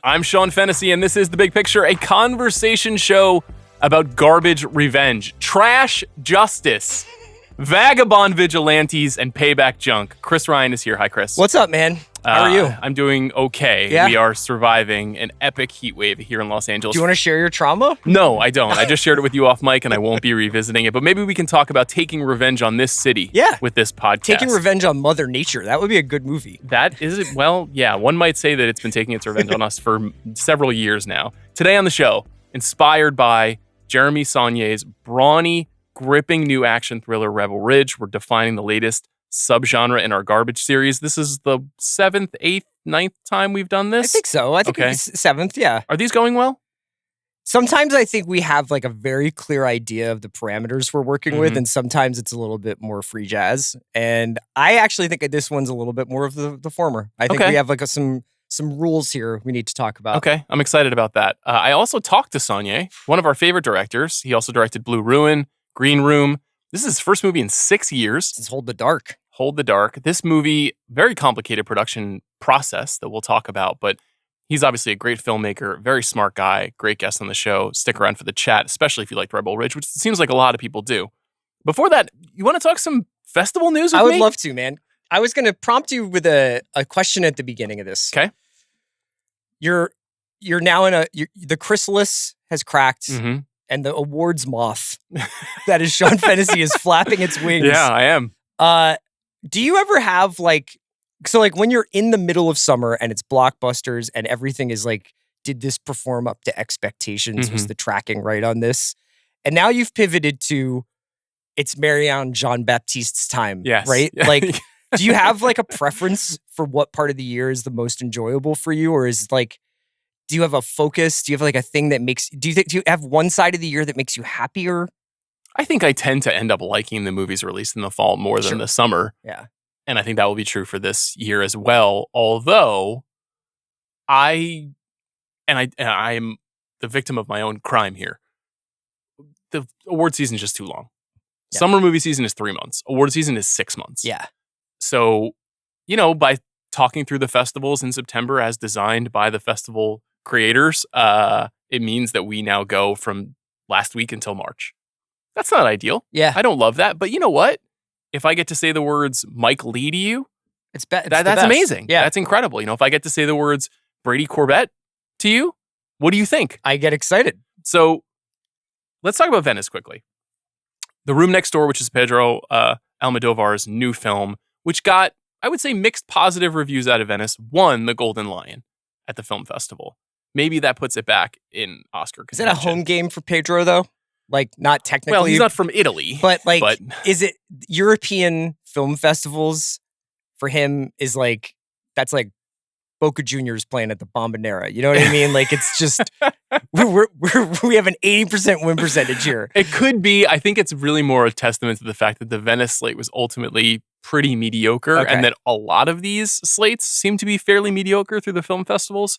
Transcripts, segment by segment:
I'm Sean Fennessey, and this is The Big Picture, a conversation show about garbage revenge, trash justice, vagabond vigilantes, and payback junk. Chris Ryan is here. Hi, Chris. What's up, man? How are you? I'm doing okay. Yeah? We are surviving an epic heat wave here in Los Angeles. Do you want to share your trauma? No, I don't. I just shared it with you off mic, and I won't be revisiting it. But maybe we can talk about taking revenge on this city with this podcast. Taking revenge on Mother Nature. That would be a good movie. That is it. Well, yeah, one might say that it's been taking its revenge on us for several years now. Today on the show, inspired by Jeremy Saulnier's brawny, gripping new action thriller Rebel Ridge, we're defining the latest subgenre in our garbage series. This is the 7th, 8th, 9th time we've done this? I think so. I think it's 7th, yeah. Are these going well? Sometimes I think we have like a very clear idea of the parameters we're working with, and sometimes it's a little bit more free jazz. And I actually think that this one's a little bit more of the former. I think we have like some rules here we need to talk about. Okay, I'm excited about that. I also talked to Saulnier, one of our favorite directors. He also directed Blue Ruin, Green Room. This is his first movie in 6 years. Since Hold the Dark. Hold the Dark. This movie, very complicated production process that we'll talk about, but he's obviously a great filmmaker, very smart guy, great guest on the show. Stick around for the chat, especially if you liked Rebel Ridge, which it seems like a lot of people do. Before that, you want to talk some festival news with me? I would love to, man. I was going to prompt you with a question at the beginning of this. Okay. You're now in the chrysalis has cracked. And the awards moth that is Sean Fennessey is flapping its wings. Yeah, I am. Do you ever have like when you're in the middle of summer and it's blockbusters and everything is like, did this perform up to expectations? Was the tracking right on this? And now you've pivoted to it's Marianne Jean-Baptiste's time, right? Like, do you have like a preference for what part of the year is the most enjoyable for you? Or is like, do you have a focus? Do you have like a thing that do you have one side of the year that makes you happier? I think I tend to end up liking the movies released in the fall more than the summer. Yeah. And I think that will be true for this year as well. Although I am the victim of my own crime here. The award season is just too long. Yeah. Summer movie season is 3 months. Award season is 6 months. Yeah. So, by talking through the festivals in September as designed by the festival creators, it means that we now go from last week until March. That's not ideal. Yeah. I don't love that. But you know what? If I get to say the words Mike Lee to you, that's amazing. Yeah. That's incredible. If I get to say the words Brady Corbett to you, what do you think? I get excited. So let's talk about Venice quickly. The Room Next Door, which is Pedro Almodovar's new film, which got, I would say, mixed positive reviews out of Venice, won the Golden Lion at the film festival. Maybe that puts it back in Oscar contention. Is that a home game for Pedro, though? Like, not technically. Well, he's not from Italy. But, is it European film festivals for him is like, that's like Boca Juniors playing at the Bombonera. You know what I mean? Like, it's just, we have an 80% win percentage here. It could be. I think it's really more a testament to the fact that the Venice slate was ultimately pretty mediocre, and that a lot of these slates seem to be fairly mediocre through the film festivals.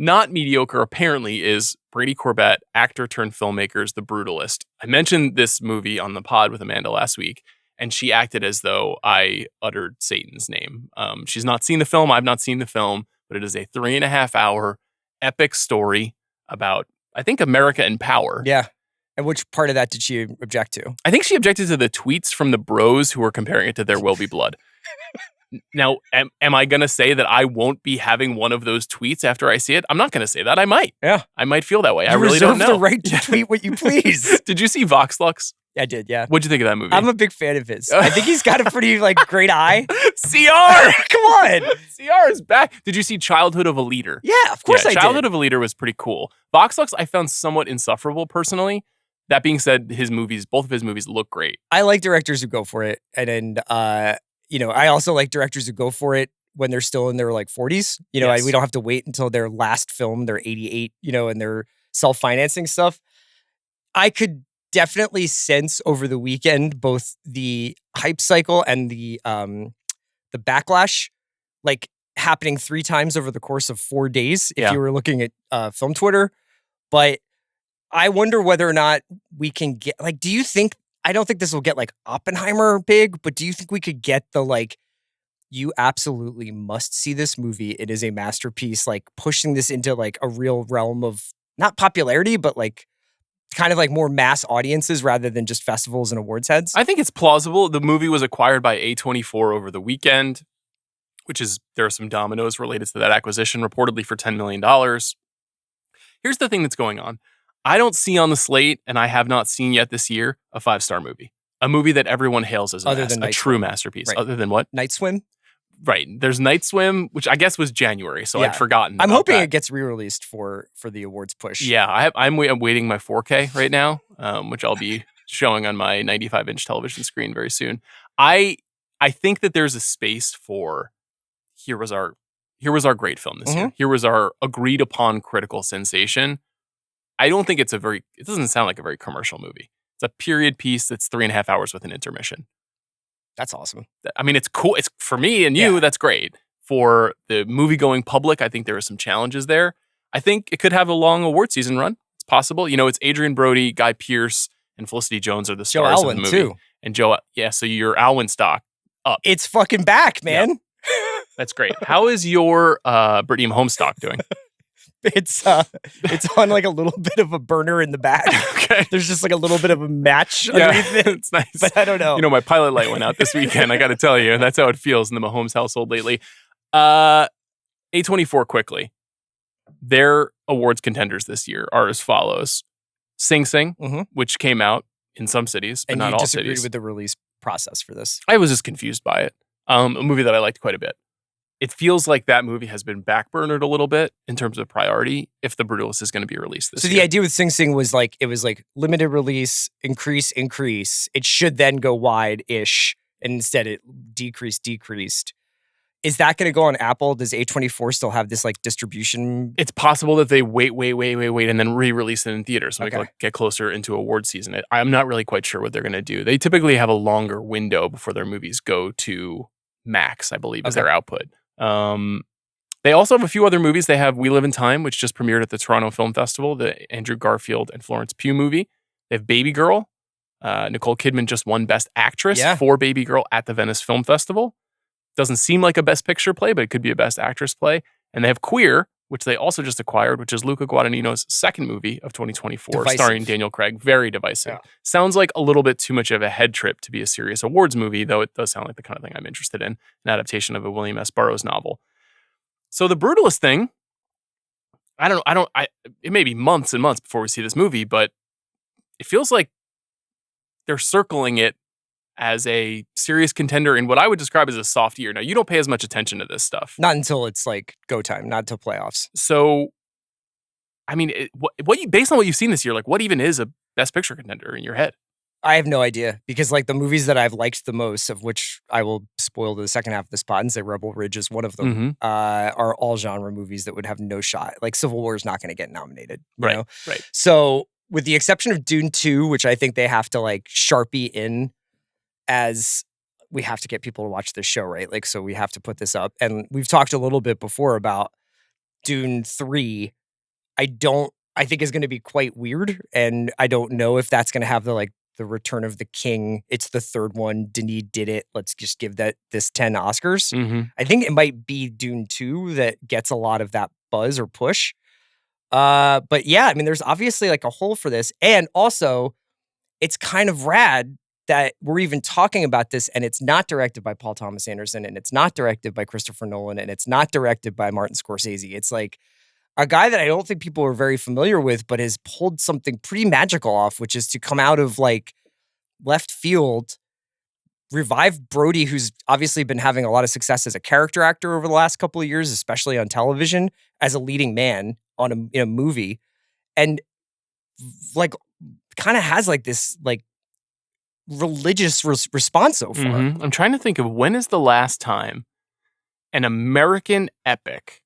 Not mediocre, apparently, is Brady Corbett, actor turned filmmaker's The Brutalist. I mentioned this movie on the pod with Amanda last week, and she acted as though I uttered Satan's name. She's not seen the film. I've not seen the film, but it is a 3.5-hour epic story about, I think, America and power. Yeah. And which part of that did she object to? I think she objected to the tweets from the bros who were comparing it to There Will Be Blood. Now, am I going to say that I won't be having one of those tweets after I see it? I'm not going to say that. I might. Yeah. I might feel that way. You I really don't know. reserve the right to tweet what you please. Did you see Vox Lux? I did, yeah. What'd you think of that movie? I'm a big fan of his. I think he's got a pretty great eye. CR! Come on. CR is back. Did you see Childhood of a Leader? Yeah, of course I did. Childhood of a Leader was pretty cool. Vox Lux I found somewhat insufferable personally. That being said, both of his movies look great. I like directors who go for it. And I also like directors who go for it when they're still in their 40s. We don't have to wait until their last film, they're 88, and they're self-financing stuff. I could definitely sense over the weekend both the hype cycle and the backlash happening 3 times over the course of 4 days if you were looking at film Twitter. But I wonder whether or not we can get do you think, I don't think this will get Oppenheimer big, but do you think we could get the you absolutely must see this movie. It is a masterpiece, like pushing this into like a real realm of not popularity, but like kind of like more mass audiences rather than just festivals and awards heads. I think it's plausible. The movie was acquired by A24 over the weekend, which is, there are some dominoes related to that acquisition, reportedly for $10 million. Here's the thing that's going on. I don't see on the slate, and I have not seen yet this year, a 5-star movie. A movie that everyone hails as a true masterpiece. Right. Other than what? Night Swim? Right. There's Night Swim, which I guess was January, so I'd forgotten. I'm hoping that. It gets re-released for the awards push. Yeah, I'm waiting my 4K right now, which I'll be showing on my 95-inch television screen very soon. I think that there's a space for here was our great film this year. Here was our agreed upon critical sensation. I don't think it doesn't sound like a very commercial movie. It's a period piece that's 3.5 hours with an intermission. That's awesome. I mean, it's cool. It's for me and you, that's great. For the movie-going public, I think there are some challenges there. I think it could have a long award season run. It's possible. You know, it's Adrian Brody, Guy Pearce, and Felicity Jones are the stars of the movie. Too. And so your Alwyn stock up. It's fucking back, man. Yep. That's great. How is your Brittany Mahomes stock doing? It's on like a little bit of a burner in the back. Okay. There's just like a little bit of a match underneath it. It's nice. But I don't know. You know, my pilot light went out this weekend. I got to tell you, that's how it feels in the Mahomes household lately. A24 quickly. Their awards contenders this year are as follows. Sing Sing, which came out in some cities, but not all cities. And you disagreed with the release process for this. I was just confused by it. A movie that I liked quite a bit. It feels like that movie has been backburnered a little bit in terms of priority if The Brutalist is going to be released this year. So the idea with Sing Sing was like, it was like limited release, increase. It should then go wide-ish, and instead it decreased. Is that going to go on Apple? Does A24 still have this like distribution? It's possible that they wait, and then re-release it in theaters so we can get closer into award season. I'm not really quite sure what they're going to do. They typically have a longer window before their movies go to Max, I believe, is their output. They also have a few other movies. They have We Live in Time, which just premiered at the Toronto Film Festival, the Andrew Garfield and Florence Pugh movie. They have Baby Girl. Nicole Kidman just won Best Actress for Baby Girl at the Venice Film Festival. Doesn't seem like a Best Picture play, but it could be a Best Actress play. And they have Queer, which they also just acquired, which is Luca Guadagnino's second movie of 2024, starring Daniel Craig. Very divisive. Yeah. Sounds like a little bit too much of a head trip to be a serious awards movie, though it does sound like the kind of thing I'm interested in, an adaptation of a William S. Burroughs novel. So the Brutalist thing, it may be months and months before we see this movie, but it feels like they're circling it as a serious contender in what I would describe as a soft year. Now, you don't pay as much attention to this stuff. Not until it's like go time, not until playoffs. So, I mean, based on what you've seen this year, like what even is a Best Picture contender in your head? I have no idea because like the movies that I've liked the most, of which I will spoil the second half of this pod and say Rebel Ridge is one of them, are all genre movies that would have no shot. Like Civil War is not going to get nominated. You know? Right. So with the exception of Dune 2, which I think they have to like Sharpie in as we have to get people to watch this show, right? Like, so we have to put this up. And we've talked a little bit before about Dune 3. I think is going to be quite weird. And I don't know if that's going to have the Return of the King. It's the third one. Denis did it. Let's just give this 10 Oscars. I think it might be Dune 2 that gets a lot of that buzz or push. But yeah, I mean, there's obviously like a hole for this. And also, it's kind of rad that we're even talking about this, and it's not directed by Paul Thomas Anderson, and it's not directed by Christopher Nolan, and it's not directed by Martin Scorsese. It's like a guy that I don't think people are very familiar with, but has pulled something pretty magical off, which is to come out of like left field, revive Brody, who's obviously been having a lot of success as a character actor over the last couple of years, especially on television, as a leading man in a movie, and like kind of has like this like religious response so far. I'm trying to think of when is the last time an American epic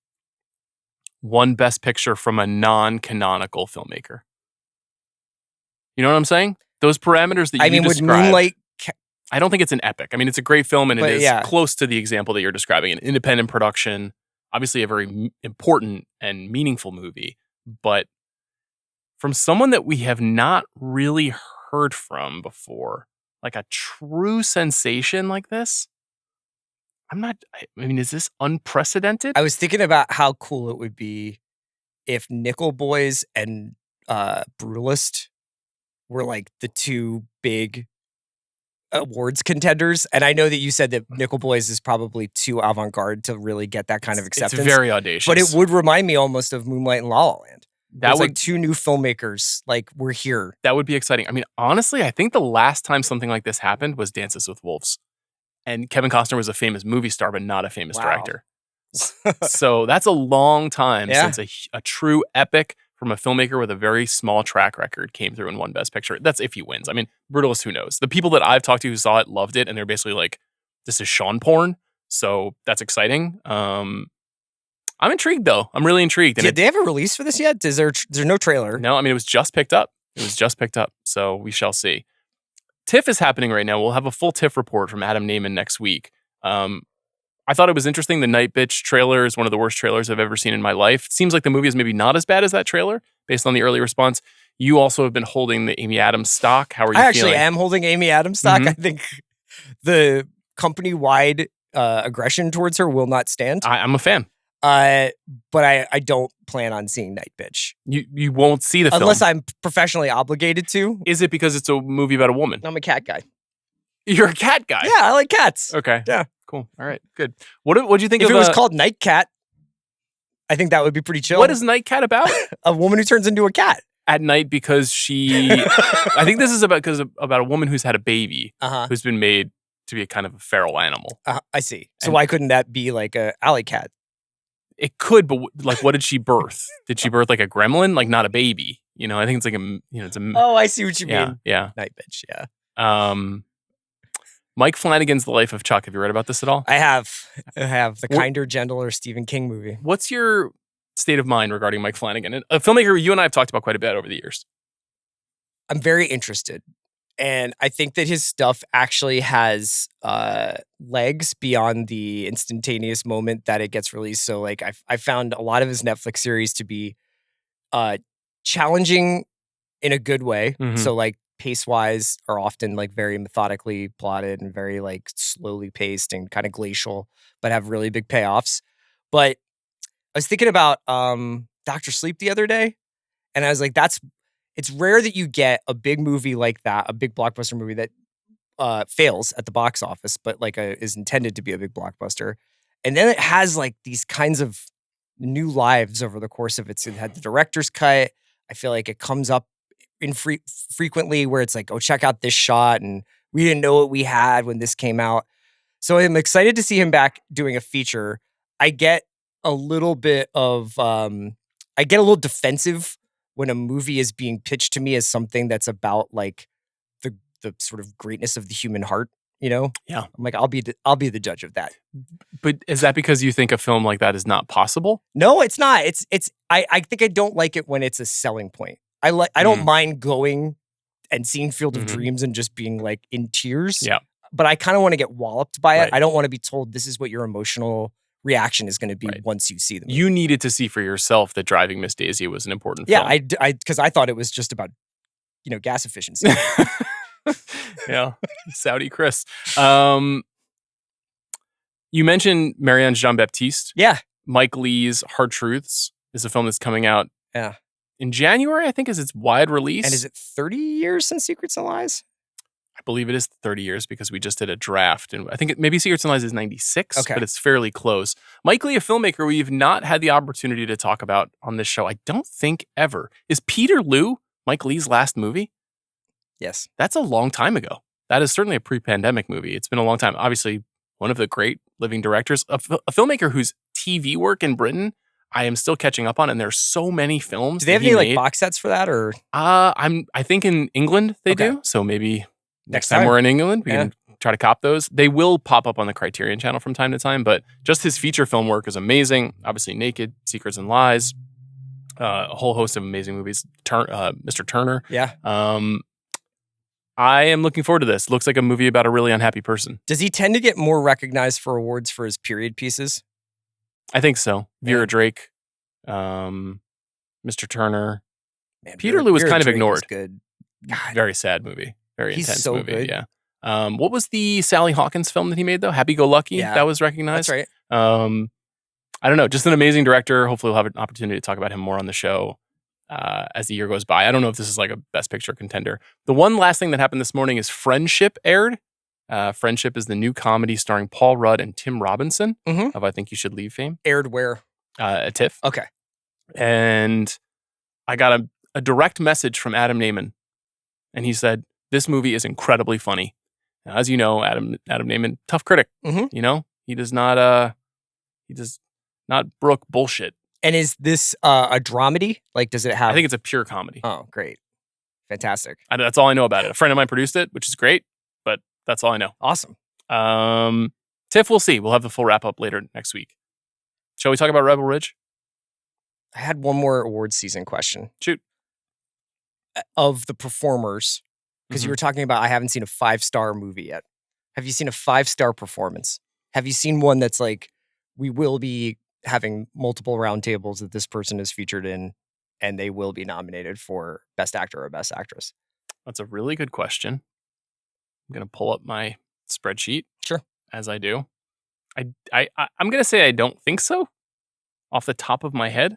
won Best Picture from a non-canonical filmmaker. You know what I'm saying? Those parameters that you described. Would Moonlight... I don't think it's an epic. I mean, it's a great film, and it is close to the example that you're describing. An independent production, obviously a very important and meaningful movie, but from someone that we have not really heard from before, like a true sensation like this, I mean, is this unprecedented? I was thinking about how cool it would be if Nickel Boys and Brutalist were like the two big awards contenders. And I know that you said that Nickel Boys is probably too avant-garde to really get that kind of acceptance. It's very audacious. But it would remind me almost of Moonlight and La La Land. That would like two new filmmakers, like we're here. That would be exciting. I mean, honestly, I think the last time something like this happened was Dances with Wolves. And Kevin Costner was a famous movie star, but not a famous director. So that's a long time since a true epic from a filmmaker with a very small track record came through and won Best Picture. That's if he wins. I mean, Brutalist, who knows? The people that I've talked to who saw it loved it, and they're basically like, this is Sean porn. So that's exciting. I'm intrigued, though. I'm really intrigued. Did they have a release for this yet? There's no trailer? No, I mean, it was just picked up. So we shall see. TIFF is happening right now. We'll have a full TIFF report from Adam Naiman next week. I thought it was interesting. The Night Bitch trailer is one of the worst trailers I've ever seen in my life. It seems like the movie is maybe not as bad as that trailer based on the early response. You also have been holding the Amy Adams stock. How are you feeling? I actually am holding Amy Adams stock. Mm-hmm. I think the company-wide aggression towards her will not stand. I'm a fan. But I don't plan on seeing Night Bitch. You won't see the film. Unless I'm professionally obligated to. Is it because it's a movie about a woman? I'm a cat guy. You're a cat guy? Yeah, I like cats. Okay. Yeah. Cool. All right. Good. What do you think if it was called Night Cat, I think that would be pretty chill. What is Night Cat about? A woman who turns into a cat. At night because she... I think this is about a woman who's had a baby who's been made to be a kind of a feral animal. I see. So why couldn't that be like a alley cat? It could, but like, what did she birth? Did she birth like a gremlin? Like not a baby? You know, I think it's like it's a... Oh, I see what you mean. Yeah. Night Bitch, yeah. Mike Flanagan's The Life of Chuck. Have you read about this at all? I have. The kinder, gentler Stephen King movie. What's your state of mind regarding Mike Flanagan? A filmmaker you and I have talked about quite a bit over the years. I'm very interested. And I think that his stuff actually has legs beyond the instantaneous moment that it gets released. So like I found a lot of his Netflix series to be challenging in a good way. Mm-hmm. So like pace-wise are often like very methodically plotted and very like slowly paced and kind of glacial, but have really big payoffs. But I was thinking about Dr. Sleep the other day, and I was like, it's rare that you get a big movie like that, a big blockbuster movie that fails at the box office, but like is intended to be a big blockbuster. And then it has like these kinds of new lives over the course of it. It had the director's cut. I feel like it comes up frequently where it's like, oh, check out this shot. And we didn't know what we had when this came out. So I'm excited to see him back doing a feature. I get a little bit of, I get a little defensive when a movie is being pitched to me as something that's about like the sort of greatness of the human heart, you know? Yeah. I'm like, I'll be the judge of that. But is that because you think a film like that is not possible? No, it's not. I think I don't like it when it's a selling point. I don't mind going and seeing Field of Dreams and just being like in tears. Yeah. But I kind of want to get walloped by it. I don't want to be told this is what your emotional reaction is going to be once you see them. You needed to see for yourself that Driving Miss Daisy was an important film. Yeah, because I thought it was just about, gas efficiency. Yeah, Saudi Chris. You mentioned Marianne Jean-Baptiste. Yeah. Mike Leigh's Hard Truths is a film that's coming out in January, I think, is its wide release. And is it 30 years since Secrets and Lies? I believe it is 30 years because we just did a draft. And I think maybe Secrets and Lies is 96, but it's fairly close. Mike Leigh, a filmmaker we've not had the opportunity to talk about on this show, I don't think ever. Is Peterloo Mike Leigh's last movie? Yes. That's a long time ago. That is certainly a pre-pandemic movie. It's been a long time. Obviously, one of the great living directors. A filmmaker whose TV work in Britain I am still catching up on, and there's so many films. Do they have any like box sets for that, or? I think in England they do. So maybe next time we're in England, we can try to cop those. They will pop up on the Criterion Channel from time to time, but just his feature film work is amazing. Obviously, Naked, Secrets and Lies, a whole host of amazing movies. Mr. Turner. Yeah. I am looking forward to this. Looks like a movie about a really unhappy person. Does he tend to get more recognized for awards for his period pieces? I think so. Vera Drake, Mr. Turner. Man, Peterloo was kind of ignored. Good. God. Very sad movie. Very intense movie. Good. Yeah. What was the Sally Hawkins film that he made, though? Happy Go Lucky? Yeah. That was recognized? That's right. I don't know. Just an amazing director. Hopefully we'll have an opportunity to talk about him more on the show as the year goes by. I don't know if this is like a Best Picture contender. The one last thing that happened this morning is Friendship aired. Friendship is the new comedy starring Paul Rudd and Tim Robinson of I Think You Should Leave fame. Aired where? At TIFF. Okay. And I got a direct message from Adam Naiman. And he said, this movie is incredibly funny. Now, as you know, Adam Naiman, tough critic. You know, he does not brook bullshit. And is this a dramedy? Like, does it have? I think it's a pure comedy. Oh, great. Fantastic. That's all I know about it. A friend of mine produced it, which is great, but that's all I know. Awesome. TIFF, we'll see. We'll have the full wrap up later next week. Shall we talk about Rebel Ridge? I had one more awards season question. Shoot. Of the performers, because you were talking about I haven't seen a 5-star movie yet. Have you seen a 5-star performance? Have you seen one that's like, we will be having multiple roundtables that this person is featured in, and they will be nominated for Best Actor or Best Actress? That's a really good question. I'm going to pull up my spreadsheet. Sure. As I do. I'm going to say I don't think so. Off the top of my head.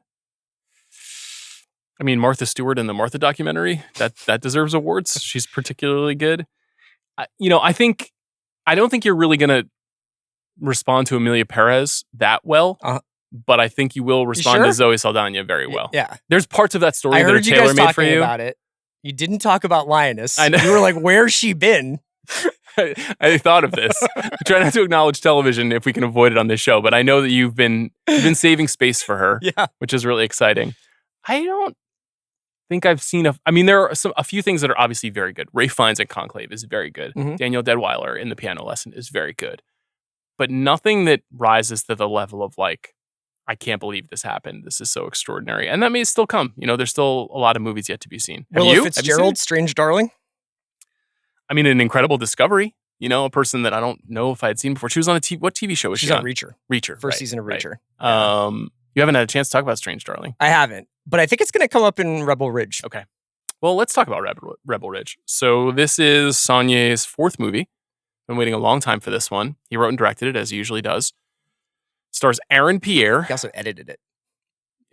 I mean, Martha Stewart in the Martha documentary, that deserves awards. She's particularly good. I don't think you're really going to respond to Emilia Perez that well, but I think you will respond to Zoe Saldana very well. Yeah. There's parts of that story that are tailor-made for you. About it. You didn't talk about Lioness. I know. You were like, where's she been? I thought of this. I try not to acknowledge television if we can avoid it on this show, but I know that you've been saving space for her, which is really exciting. I don't think I've seen there are a few things that are obviously very good. Ralph Fiennes in Conclave is very good. Daniel Deadwyler in The Piano Lesson is very good. But nothing that rises to the level of like, I can't believe this happened. This is so extraordinary. And that may still come. You know, there's still a lot of movies yet to be seen. Willa Fitzgerald, Strange Darling? I mean, an incredible discovery. You know, a person that I don't know if I had seen before. She was on what TV show was she on? She's on Reacher. Reacher. First season of Reacher. Right. You haven't had a chance to talk about Strange Darling. I haven't, but I think it's going to come up in Rebel Ridge. Okay. Well, let's talk about Rebel Ridge. So this is Saulnier's 4th movie. Been waiting a long time for this one. He wrote and directed it, as he usually does. Stars Aaron Pierre. He also edited it.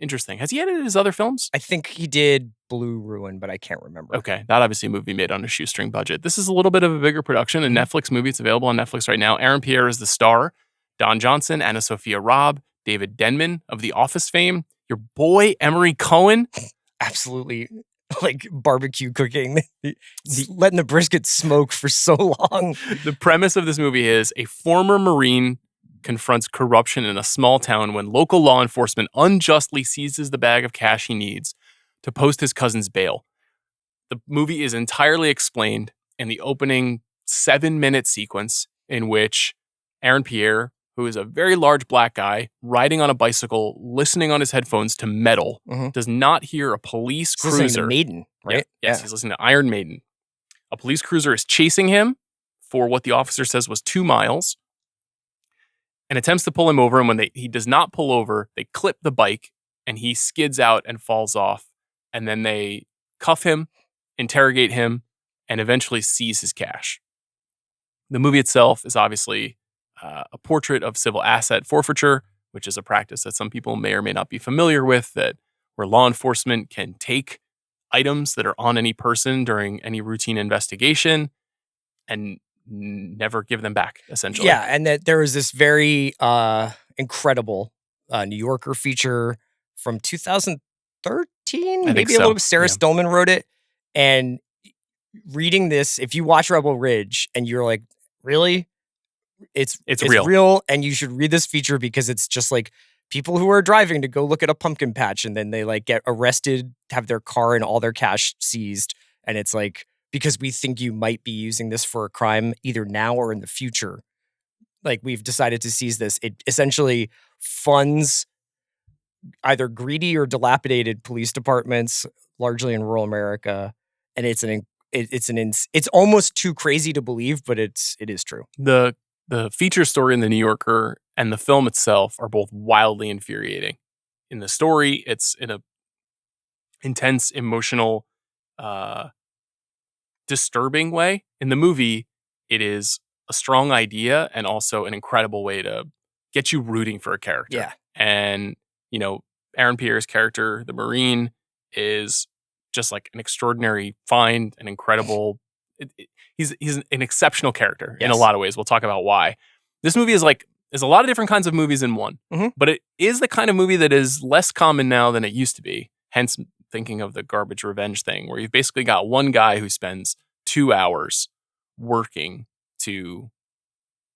Interesting. Has he edited his other films? I think he did Blue Ruin, but I can't remember. Okay. That obviously a movie made on a shoestring budget. This is a little bit of a bigger production, a Netflix movie. It's available on Netflix right now. Aaron Pierre is the star. Don Johnson, Anna Sophia Robb, David Denman of The Office fame, your boy Emery Cohen. Absolutely. Like barbecue cooking. Letting the brisket smoke for so long. The premise of this movie is a former Marine confronts corruption in a small town when local law enforcement unjustly seizes the bag of cash he needs to post his cousin's bail. The movie is entirely explained in the opening 7-minute sequence in which Aaron Pierre, who is a very large black guy, riding on a bicycle, listening on his headphones to metal, does not hear a police cruiser. He's listening to Maiden, right? Yes, he's listening to Iron Maiden. A police cruiser is chasing him for what the officer says was 2 miles and attempts to pull him over. And when he does not pull over, they clip the bike and he skids out and falls off. And then they cuff him, interrogate him, and eventually seize his cash. The movie itself is obviously a portrait of civil asset forfeiture, which is a practice that some people may or may not be familiar with, that where law enforcement can take items that are on any person during any routine investigation and never give them back, essentially. Yeah, and that there was this very incredible New Yorker feature from 2013, maybe a little bit. Sarah Stillman wrote it. And reading this, if you watch Rebel Ridge and you're like, really? It's real, and you should read this feature because it's just like people who are driving to go look at a pumpkin patch and then they like get arrested, have their car and all their cash seized. And it's like, because we think you might be using this for a crime either now or in the future. Like, we've decided to seize this. It essentially funds either greedy or dilapidated police departments, largely in rural America. And it's almost too crazy to believe, but it is true. The feature story in The New Yorker and the film itself are both wildly infuriating. In the story, it's in a intense, emotional, disturbing way. In the movie, it is a strong idea and also an incredible way to get you rooting for a character. Yeah. And, you know, Aaron Pierre's character, the Marine, is just like an extraordinary find, an incredible. He's an exceptional character in a lot of ways. We'll talk about why. This movie is a lot of different kinds of movies in one, but it is the kind of movie that is less common now than it used to be. Hence, thinking of the garbage revenge thing, where you've basically got one guy who spends 2 hours working to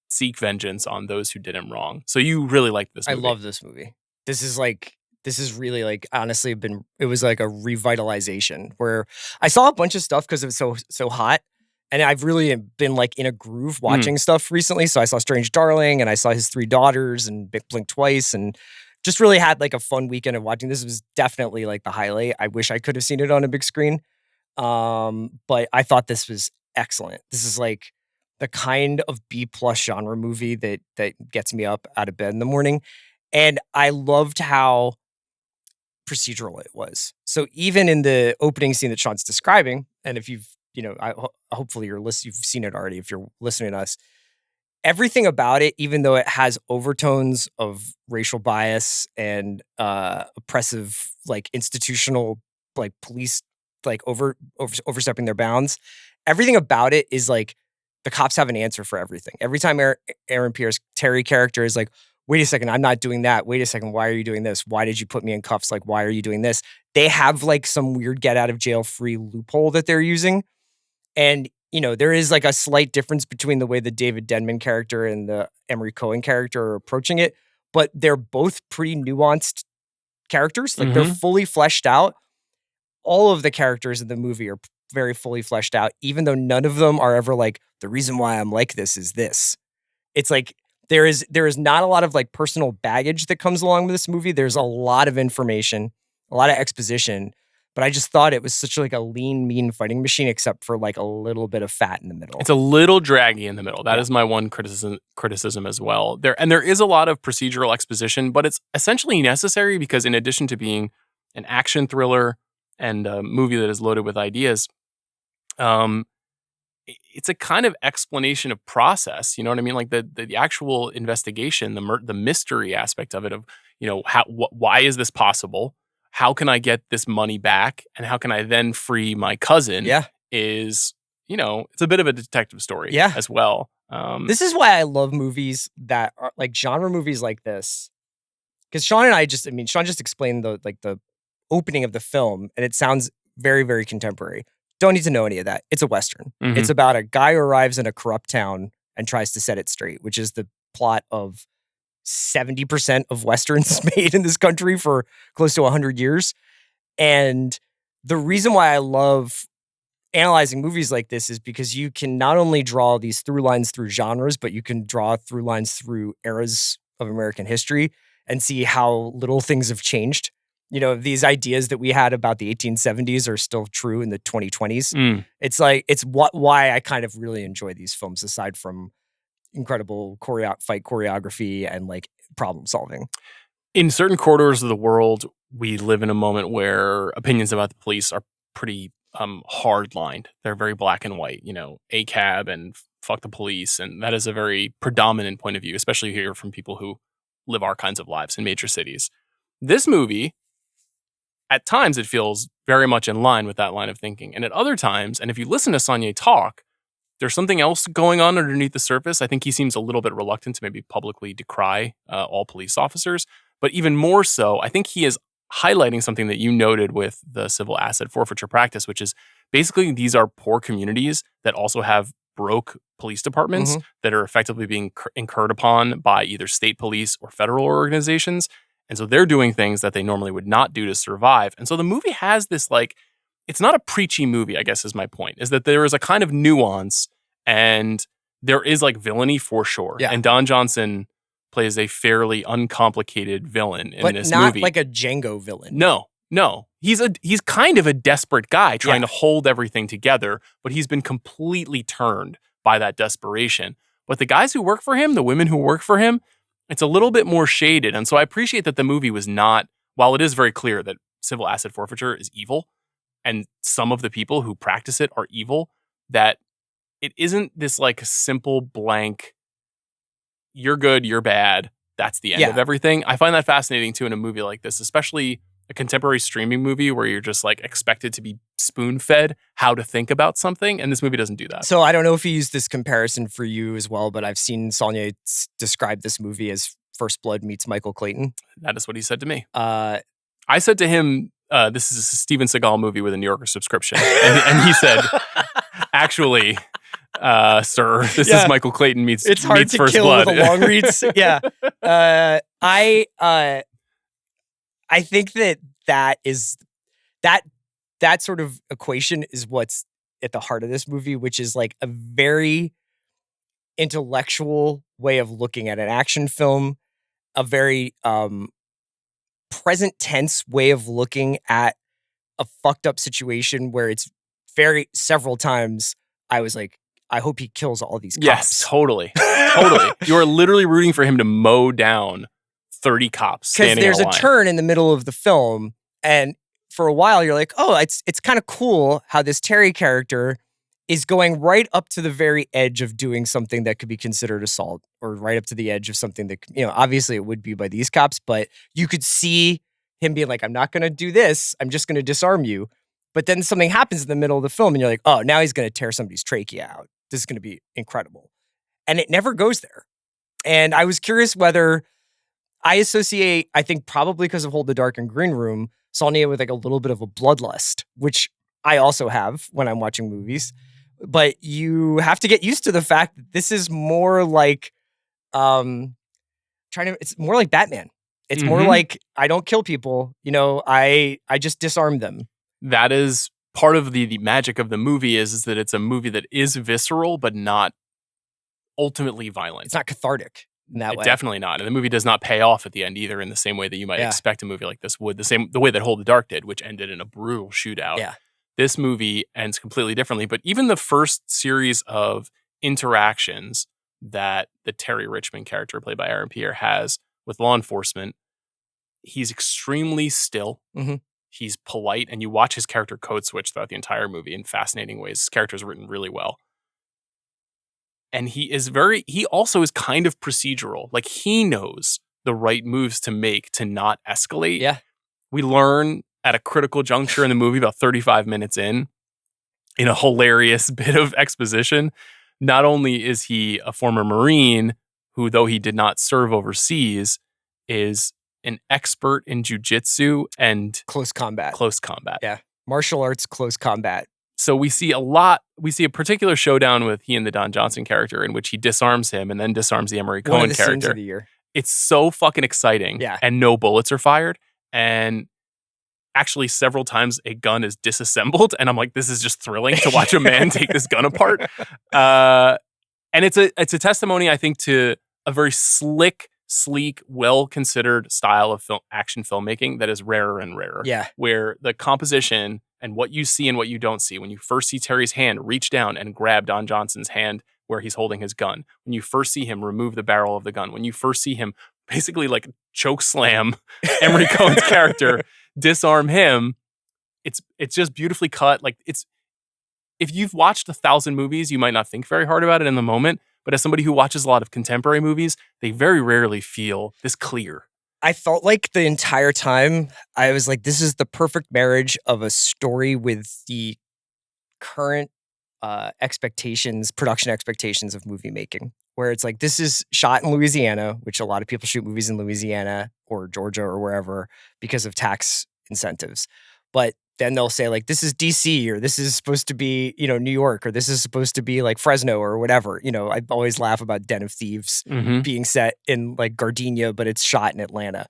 seek vengeance on those who did him wrong. So you really like this movie. I love this movie. This is really like, honestly, it was like a revitalization where I saw a bunch of stuff because it was so hot. And I've really been like in a groove watching stuff recently. So I saw Strange Darling and I saw His Three Daughters and Blink Twice and just really had like a fun weekend of watching. This was definitely like the highlight. I wish I could have seen it on a big screen. But I thought this was excellent. This is like the kind of B+ genre movie that gets me up out of bed in the morning. And I loved how procedural it was. So even in the opening scene that Sean's describing, and if you've, hopefully you've seen it already if you're listening to us, everything about it, even though it has overtones of racial bias and oppressive, like institutional, like police, like overstepping their bounds, everything about it is like the cops have an answer for everything. Every time Aaron Pierre's Terry character is like, wait a second, I'm not doing that. Wait a second, why are you doing this? Why did you put me in cuffs? Like, why are you doing this? They have like some weird get out of jail free loophole that they're using. And, there is like a slight difference between the way the David Denman character and the Emery Cohen character are approaching it, but they're both pretty nuanced characters. Like they're fully fleshed out. All of the characters in the movie are very fully fleshed out, even though none of them are ever like, the reason why I'm like this is this. It's like, there is not a lot of like personal baggage that comes along with this movie. There's a lot of information, a lot of exposition, but I just thought it was such like a lean, mean fighting machine, except for like a little bit of fat in the middle. It's a little draggy in the middle. That is my one criticism as well. There is a lot of procedural exposition, but it's essentially necessary because in addition to being an action thriller and a movie that is loaded with ideas, it's a kind of explanation of process. You know what I mean? Like the actual investigation, the mystery aspect of it, of why is this possible? How can I get this money back? And how can I then free my cousin? Yeah, is it's a bit of a detective story. As well. This is why I love movies that are like genre movies like this. Because Sean just explained the opening of the film, and it sounds very, very contemporary. Don't need to know any of that. It's a Western. It's about a guy who arrives in a corrupt town and tries to set it straight, which is the plot of 70% of Westerns made in this country for close to 100 years. And the reason why I love analyzing movies like this is because you can not only draw these through lines through genres, but you can draw through lines through eras of American history and see how little things have changed. These ideas that we had about the 1870s are still true in the 2020s. It's like, why I kind of really enjoy these films, aside from incredible fight choreography and like problem solving. In certain corridors of the world, we live in a moment where opinions about the police are pretty hard-lined. They're very black and white, ACAB and fuck the police. And that is a very predominant point of view, especially here from people who live our kinds of lives in major cities. This movie, at times, it feels very much in line with that line of thinking. And at other times, and if you listen to Saulnier talk, there's something else going on underneath the surface. I think he seems a little bit reluctant to maybe publicly decry all police officers. But even more so, I think he is highlighting something that you noted with the civil asset forfeiture practice, which is basically these are poor communities that also have broke police departments that are effectively being incurred upon by either state police or federal organizations. And so they're doing things that they normally would not do to survive. And so the movie has this like, it's not a preachy movie, I guess is my point, is that there is a kind of nuance and there is like villainy for sure. Yeah. And Don Johnson plays a fairly uncomplicated villain in this movie. But not like a Django villain. No. He's kind of a desperate guy trying to hold everything together, but he's been completely turned by that desperation. But the guys who work for him, the women who work for him, it's a little bit more shaded. And so I appreciate that the movie was not, while it is very clear that civil asset forfeiture is evil, and some of the people who practice it are evil, that it isn't this like simple blank, you're good, you're bad, that's the end of everything. I find that fascinating too in a movie like this, especially a contemporary streaming movie where you're just like expected to be spoon-fed how to think about something, and this movie doesn't do that. So I don't know if he used this comparison for you as well, but I've seen Saulnier describe this movie as First Blood meets Michael Clayton. That is what he said to me. I said to him, this is a Steven Seagal movie with a New Yorker subscription. And he said, actually, sir, this is Michael Clayton meets First Blood. It's hard to kill with the long reads. Yeah. I think that sort of equation is what's at the heart of this movie, which is like a very intellectual way of looking at an action film, a very present tense way of looking at a fucked up situation where it's several times I was like, I hope he kills all these cops. Yes, totally. Totally. You are literally rooting for him to mow down 30 cops standing in a line. Because there's a turn in the middle of the film, and for a while you're like, oh, it's kind of cool how this Terry character is going right up to the very edge of doing something that could be considered assault, or right up to the edge of something that, obviously it would be by these cops, but you could see him being like, I'm not going to do this. I'm just going to disarm you. But then something happens in the middle of the film and you're like, oh, now he's going to tear somebody's trachea out. This is going to be incredible. And it never goes there. And I was curious whether I associate, I think probably because of Hold the Dark and Green Room, Saulnier with like a little bit of a bloodlust, which I also have when I'm watching movies. But you have to get used to the fact that this is more like it's more like Batman. It's more like, I don't kill people, I just disarm them. That is part of the magic of the movie is that it's a movie that is visceral, but not ultimately violent. It's not cathartic in that way. Definitely not. And the movie does not pay off at the end either in the same way that you might expect a movie like this would. The way that Hold the Dark did, which ended in a brutal shootout. Yeah. This movie ends completely differently. But even the first series of interactions that the Terry Richmond character played by Aaron Pierre has with law enforcement, he's extremely still. Mm-hmm. He's polite, and you watch his character code switch throughout the entire movie in fascinating ways. His character is written really well. And he also is kind of procedural. Like, he knows the right moves to make to not escalate. Yeah. We learn at a critical juncture in the movie, about 35 minutes in a hilarious bit of exposition, not only is he a former Marine who, though he did not serve overseas, is an expert in jujitsu and close combat. Yeah. Martial arts, close combat. So we see a particular showdown with he and the Don Johnson character in which he disarms him and then disarms the Emery Cohen character. Scenes of the year. It's so fucking exciting. Yeah. And no bullets are fired. And actually several times a gun is disassembled. And I'm like, this is just thrilling to watch a man take this gun apart. And it's a testimony, I think, to a very slick, sleek, well-considered style of action filmmaking that is rarer and rarer. Yeah. Where the composition and what you see and what you don't see. When you first see Terry's hand reach down and grab Don Johnson's hand where he's holding his gun. When you first see him remove the barrel of the gun. When you first see him basically like choke slam Emery Cohen's character, disarm him. It's just beautifully cut. Like, if you've watched 1,000 movies, you might not think very hard about it in the moment. But as somebody who watches a lot of contemporary movies, they very rarely feel this clear. I felt like the entire time, I was like, this is the perfect marriage of a story with the current production expectations of movie making. Where it's like, this is shot in Louisiana, which a lot of people shoot movies in Louisiana or Georgia or wherever because of tax incentives. But then they'll say like, this is DC, or this is supposed to be, New York, or this is supposed to be like Fresno or whatever. I always laugh about Den of Thieves being set in like Gardenia, but it's shot in Atlanta.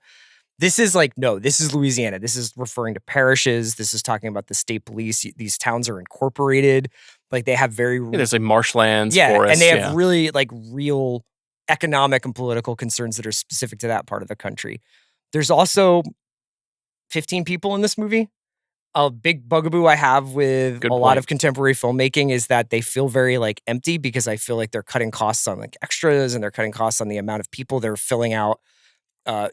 This is like, no, this is Louisiana. This is referring to parishes. This is talking about the state police. These towns are incorporated. Like, they have there's like marshlands, forests. And they have really like real economic and political concerns that are specific to that part of the country. There's also 15 people in this movie. A big bugaboo I have with lot of contemporary filmmaking is that they feel very like empty, because I feel like they're cutting costs on like extras, and they're cutting costs on the amount of people they're filling out.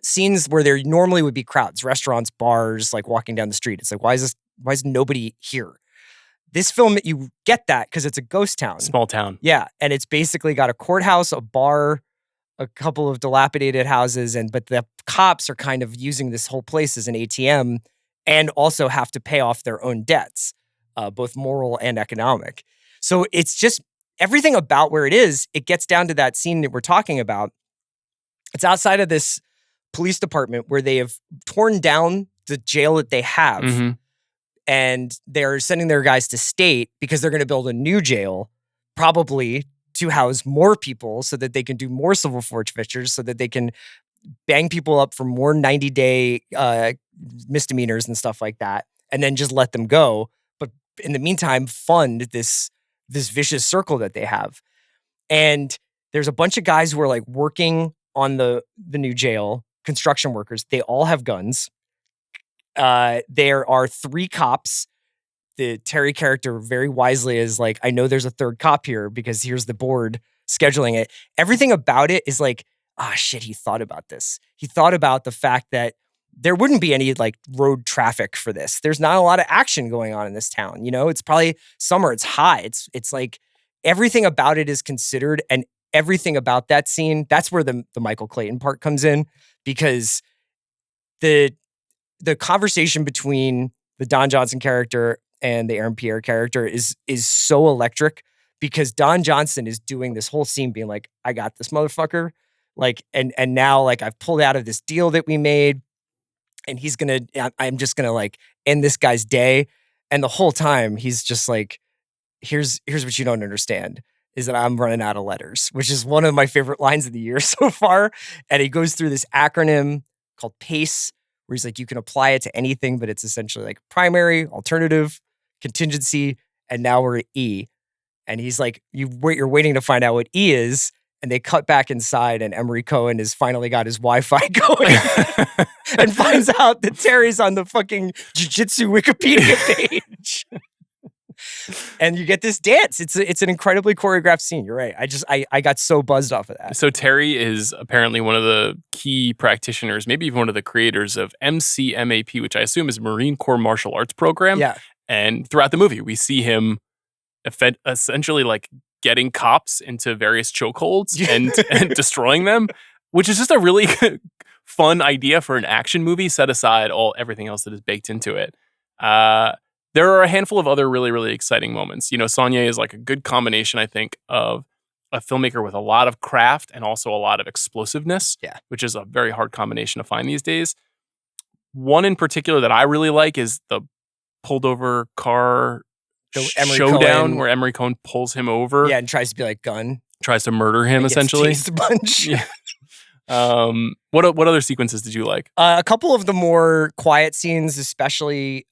Scenes where there normally would be crowds, restaurants, bars, like walking down the street. It's like, why is nobody here? this film, you get that because it's a ghost town. Small town. Yeah. And it's basically got a courthouse, a bar, a couple of dilapidated houses. But the cops are kind of using this whole place as an ATM and also have to pay off their own debts, both moral and economic. So it's just everything about where it is, it gets down to that scene that we're talking about. It's outside of this police department where they have torn down the jail that they have. Mm-hmm. And they're sending their guys to state because they're going to build a new jail, probably to house more people so that they can do more civil forfeitures, so that they can bang people up for more 90-day misdemeanors and stuff like that, and then just let them go. But in the meantime, fund this vicious circle that they have. And there's a bunch of guys who are like working on the new jail, construction workers. They all have guns. There are 3 cops. The Terry character very wisely is like, I know there's a 3rd cop here because here's the board scheduling it. Everything about it is like, shit, he thought about this. He thought about the fact that there wouldn't be any like road traffic for this. There's not a lot of action going on in this town. You know, it's probably summer. It's hot. It's like everything about it is considered, and everything about that scene. That's where the Michael Clayton part comes in, because the conversation between the Don Johnson character and the Aaron Pierre character is so electric, because Don Johnson is doing this whole scene being like, I got this motherfucker. Like, and now like I've pulled out of this deal that we made, and I'm just gonna like end this guy's day. And the whole time he's just like, here's what you don't understand is that I'm running out of letters, which is one of my favorite lines of the year so far. And he goes through this acronym called PACE, where he's like, you can apply it to anything, but it's essentially like primary, alternative, contingency, and now we're at E. And he's like, you're waiting to find out what E is, and they cut back inside, and Emery Cohen has finally got his Wi-Fi going and finds out that Terry's on the fucking jiu-jitsu Wikipedia page. And you get this dance. It's an incredibly choreographed scene. You're right. I got so buzzed off of that. So Terry is apparently one of the key practitioners, maybe even one of the creators of MCMAP, which I assume is Marine Corps Martial Arts Program. Yeah. And throughout the movie, we see him essentially like getting cops into various chokeholds and destroying them, which is just a really fun idea for an action movie, set aside everything else that is baked into it. There are a handful of other really, really exciting moments. You know, Saulnier is like a good combination, I think, of a filmmaker with a lot of craft and also a lot of explosiveness, which is a very hard combination to find these days. One in particular that I really like is the pulled over car showdown where Emery Cohen pulls him over. Yeah, and tries to be like gun. Tries to murder him, essentially. Tased a bunch. Yeah. What other sequences did you like? A couple of the more quiet scenes, especially...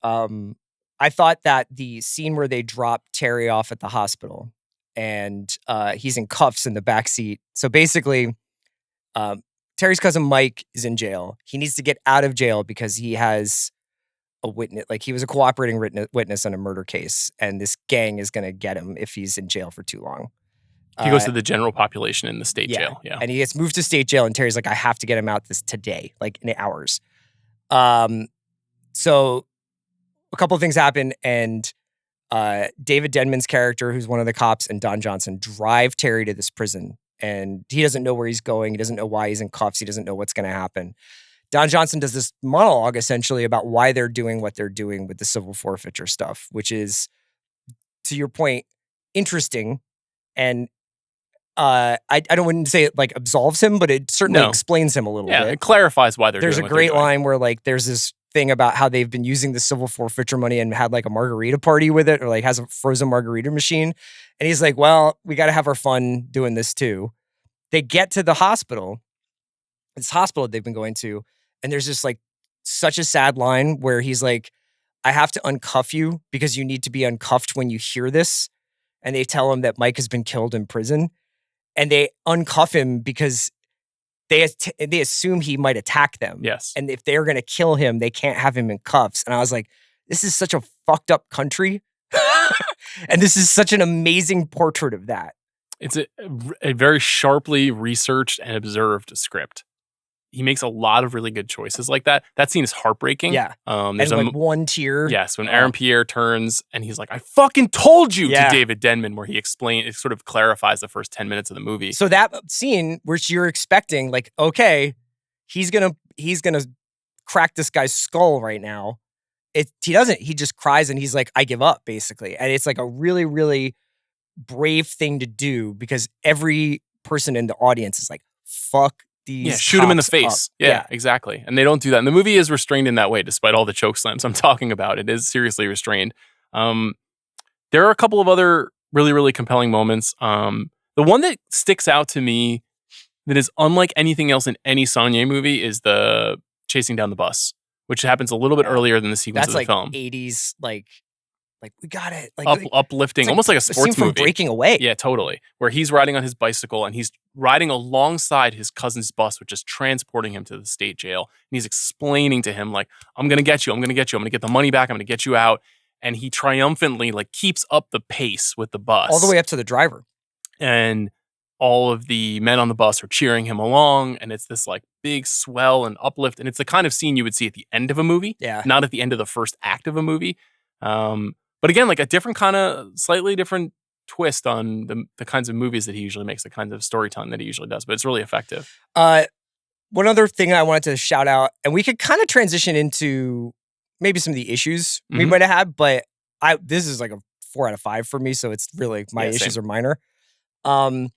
I thought that the scene where they drop Terry off at the hospital and he's in cuffs in the backseat. So basically, Terry's cousin Mike is in jail. He needs to get out of jail because he has a witness. Like, he was a cooperating witness on a murder case, and this gang is going to get him if he's in jail for too long. He goes to the general population in the state jail. Yeah. And he gets moved to state jail, and Terry's like, I have to get him out today, like in hours. So a couple of things happen, and David Denman's character, who's one of the cops, and Don Johnson drive Terry to this prison, and he doesn't know where he's going. He doesn't know why he's in cuffs. He doesn't know what's going to happen. Don Johnson does this monologue essentially about why they're doing what they're doing with the civil forfeiture stuff, which is, to your point, interesting. And I wouldn't say it like absolves him, but it certainly explains him a little bit. Yeah, it clarifies why they're doing what they're doing. There's a great line where like there's this thing about how they've been using the civil forfeiture money and had like a margarita party with it, or like has a frozen margarita machine. And he's like, well, we got to have our fun doing this too. They get to the hospital, this hospital they've been going to, and there's just like such a sad line where he's like, I have to uncuff you because you need to be uncuffed when you hear this. And they tell him that Mike has been killed in prison, and they uncuff him because they assume he might attack them. Yes. And if they're going to kill him, they can't have him in cuffs. And I was like, this is such a fucked up country. And this is such an amazing portrait of that. It's a very sharply researched and observed script. he makes a lot of really good choices like that. That scene is heartbreaking. Yeah. There's and like one tear. Yes, when Aaron Pierre turns and he's like, I fucking told you Yeah. to David Denman, where it sort of clarifies the first 10 minutes of the movie. So that scene where you're expecting, like, okay, he's gonna crack this guy's skull right now. He doesn't. He just cries and he's like, I give up, basically. And it's like a really, really brave thing to do because every person in the audience is like, fuck these shoot him in the cops face. up. Yeah, exactly. And they don't do that. And the movie is restrained in that way, despite all the choke slams I'm talking about. It is seriously restrained. There are a couple of other really, really compelling moments. The one that sticks out to me that is unlike anything else in any Saulnier movie is the chasing down the bus, which happens a little bit earlier than the sequence of the film. That's like 80s, like we got it. Like uplifting, almost like a sports movie. Breaking Away. Yeah, totally. Where he's riding on his bicycle and he's riding alongside his cousin's bus, which is transporting him to the state jail. And he's explaining to him, like, I'm going to get you. I'm going to get you. I'm going to get the money back. I'm going to get you out. And he triumphantly, like, keeps up the pace with the bus. All the way up to the driver. And all of the men on the bus are cheering him along. And it's this, like, big swell and uplift. And it's the kind of scene you would see at the end of a movie. Yeah. Not at the end of the first act of a movie. But again, like a different kind of, slightly different twist on the kinds of movies that he usually makes, the kinds of storytelling that he usually does. But it's really effective. One other thing I wanted to shout out, and we could kind of transition into maybe some of the issues we might have had, but this is like a 4 out of 5 for me, so it's really, my issues are minor. There's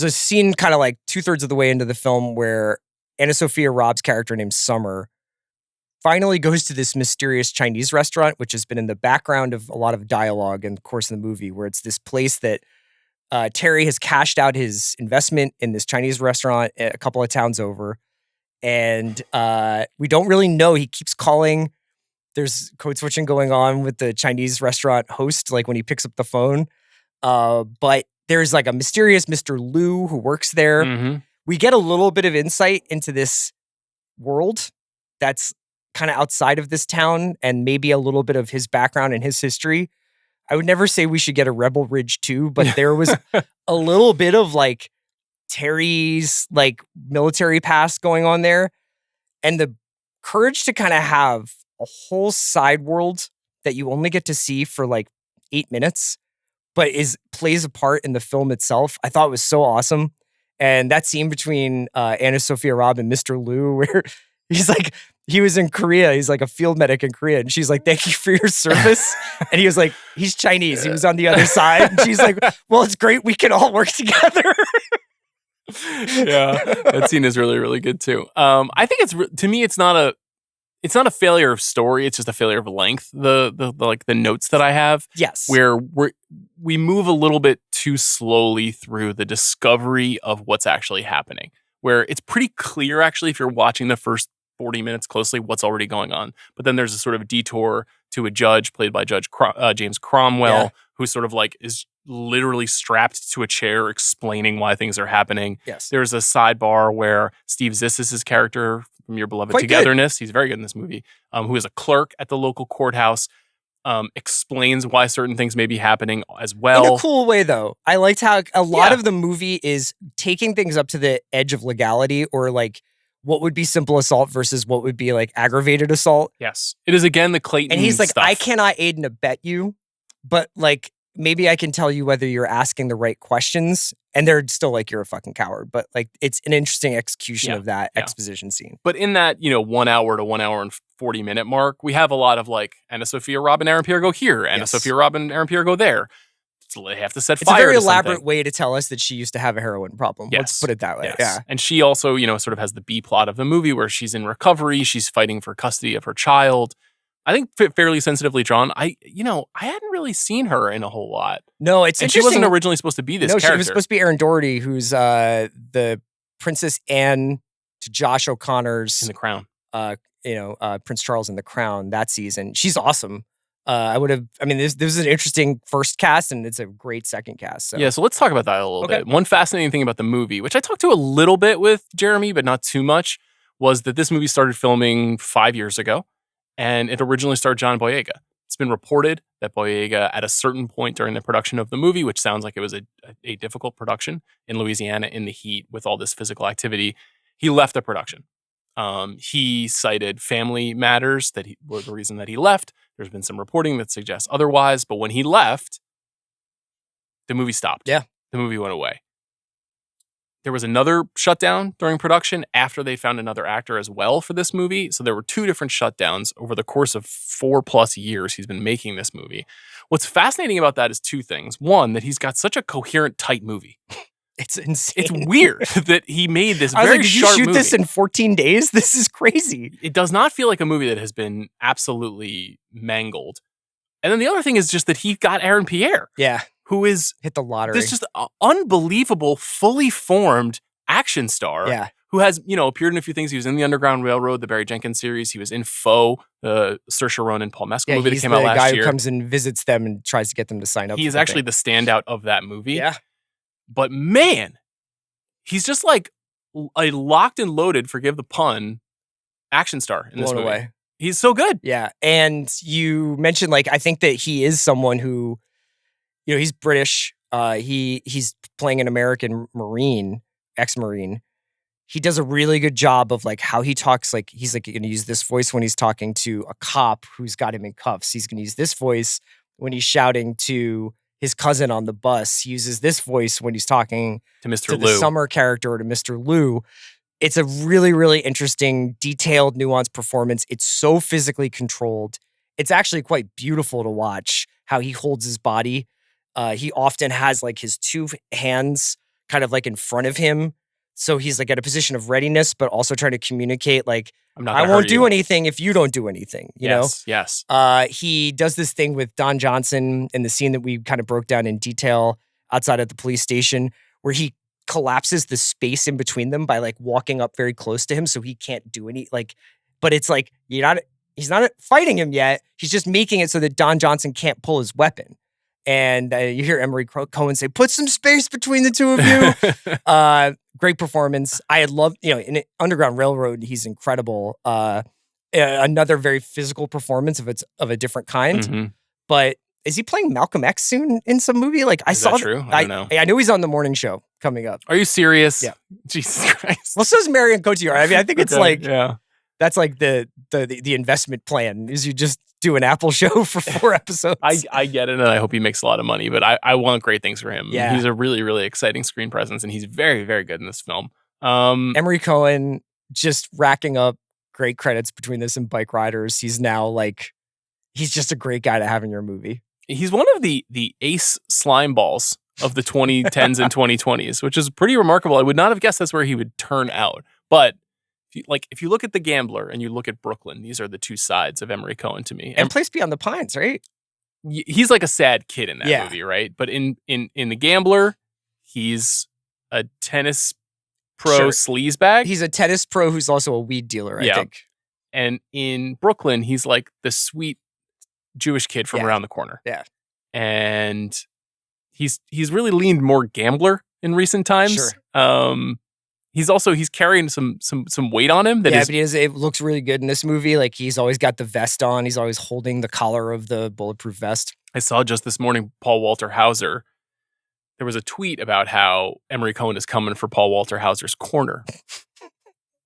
a scene kind of like 2/3 of the way into the film where Anna Sophia Robb's character named Summer finally goes to this mysterious Chinese restaurant, which has been in the background of a lot of dialogue and, of course, in the movie, where it's this place that Terry has cashed out his investment in this Chinese restaurant a couple of towns over. And we don't really know. He keeps calling. There's code switching going on with the Chinese restaurant host, like when he picks up the phone. But there's like a mysterious Mr. Liu who works there. Mm-hmm. We get a little bit of insight into this world that's kind of outside of this town and maybe a little bit of his background and his history. I would never say we should get a Rebel Ridge 2, but there was a little bit of like Terry's like military past going on there, and the courage to kind of have a whole side world that you only get to see for like 8 minutes, but plays a part in the film itself. I thought was so awesome. And that scene between Anna Sophia Robb and Mr. Liu, where he's like, he was in Korea. He's like a field medic in Korea. And she's like, thank you for your service. And he was like, he's Chinese. He was on the other side. And she's like, well, it's great. We can all work together. Yeah, that scene is really, really good too. I think to me, it's not a failure of story. It's just a failure of length. The like the notes that I have. Yes. Where we move a little bit too slowly through the discovery of what's actually happening. Where it's pretty clear, actually, if you're watching the first 40 minutes closely, what's already going on. But then there's a sort of detour to a judge played by Judge James Cromwell, who sort of like is literally strapped to a chair explaining why things are happening. Yes. There's a sidebar where Steve Zissou' character from Your Beloved Togetherness, he's very good in this movie, who is a clerk at the local courthouse, explains why certain things may be happening as well. In a cool way, though. I liked how a lot of the movie is taking things up to the edge of legality, or like what would be simple assault versus what would be like aggravated assault. Yes. It is, again, the Clayton And he's like, stuff. I cannot aid and abet you, but like, maybe I can tell you whether you're asking the right questions. And they're still like, you're a fucking coward. But like, it's an interesting execution of that exposition scene. But in that, 1 hour to 1 hour and 40 minute mark, we have a lot of like, Anna Sophia Robb and Aaron Pierre go here. Anna Sophia Robb and Aaron Pierre go there. So they have to set fire to something. It's a very elaborate way to tell us that she used to have a heroin problem. Yes. Let's put it that way. Yes. Yeah. And she also, sort of has the B plot of the movie where she's in recovery. She's fighting for custody of her child. I think fairly sensitively drawn. I hadn't really seen her in a whole lot. No, it's and interesting. She wasn't originally supposed to be this character. She was supposed to be Erin Doherty, who's the Princess Anne to Josh O'Connor's in The Crown. Prince Charles in The Crown that season. She's awesome. This is an interesting first cast, and it's a great second cast. So. Yeah, so let's talk about that a little bit. One fascinating thing about the movie, which I talked to a little bit with Jeremy, but not too much, was that this movie started filming 5 years ago, and it originally starred John Boyega. It's been reported that Boyega, at a certain point during the production of the movie, which sounds like it was a difficult production in Louisiana in the heat with all this physical activity, He left the production. He cited family matters that were the reason that he left. There's been some reporting that suggests otherwise, but when he left, the movie stopped. Yeah. The movie went away. There was another shutdown during production after they found another actor as well for this movie. So there were 2 different shutdowns over the course of 4+ years he's been making this movie. What's fascinating about that is 2 things. One, that he's got such a coherent, tight movie. It's insane. It's weird that he made this very very sharp movie. Did you shoot this in 14 days? This is crazy. It does not feel like a movie that has been absolutely mangled. And then the other thing is just that he got Aaron Pierre. Yeah. Who is hit the lottery. This just unbelievable, fully formed action star. Yeah. Who has, appeared in a few things. He was in the Underground Railroad, the Barry Jenkins series. He was in Foe, the Saoirse Ronan, Paul Mescal movie that came out last year. He's the guy who comes and visits them and tries to get them to sign up. He is actually the standout of that movie. Yeah. But man, he's just like a locked and loaded, forgive the pun, action star in this movie. Away. He's so good. Yeah. And you mentioned, I think that he is someone who, he's British. He's playing an American Marine, ex-Marine. He does a really good job of how he talks. He's going to use this voice when he's talking to a cop who's got him in cuffs. He's going to use this voice when he's shouting to his cousin on the bus. He uses this voice when he's talking to Mr. to Lou, the Summer character, or to Mr. Lou. It's a really, really interesting, detailed, nuanced performance. It's so physically controlled. It's actually quite beautiful to watch how he holds his body. He often has his 2 hands kind of in front of him. So he's at a position of readiness, but also trying to communicate I won't do anything if you don't do anything, you know? Yes. He does this thing with Don Johnson in the scene that we kind of broke down in detail outside of the police station, where he collapses the space in between them by walking up very close to him so he can't do any, but it's he's not fighting him yet. He's just making it so that Don Johnson can't pull his weapon. And you hear Emery Cohen say, "Put some space between the 2 of you." Great performance. I had loved, in Underground Railroad, he's incredible. Another very physical performance of a different kind. Mm-hmm. But is he playing Malcolm X soon in some movie? Is that true? I don't know. I know he's on the morning show coming up. Are you serious? Yeah. Jesus Christ. Well, so is Marion Cotillard. I mean, I think it's yeah. That's the investment plan is you just do an Apple show for 4 episodes. I get it, and I hope he makes a lot of money, but I want great things for him. Yeah. He's a really, really exciting screen presence, and he's very, very good in this film. Emery Cohen just racking up great credits between this and Bike Riders. He's now he's just a great guy to have in your movie. He's one of the ace slime balls of the 2010s and 2020s, which is pretty remarkable. I would not have guessed that's where he would turn out. But if you look at The Gambler and you look at Brooklyn, these are the 2 sides of Emery Cohen to me. And Place Beyond the Pines, right? He's a sad kid in that movie, right? But in The Gambler, he's a tennis pro sleazebag. He's a tennis pro who's also a weed dealer, I think. And in Brooklyn, he's the sweet Jewish kid from around the corner. Yeah. And he's really leaned more gambler in recent times. Sure. He's carrying some weight on him. But it looks really good in this movie. He's always got the vest on. He's always holding the collar of the bulletproof vest. I saw just this morning, Paul Walter Hauser. There was a tweet about how Emery Cohen is coming for Paul Walter Hauser's corner,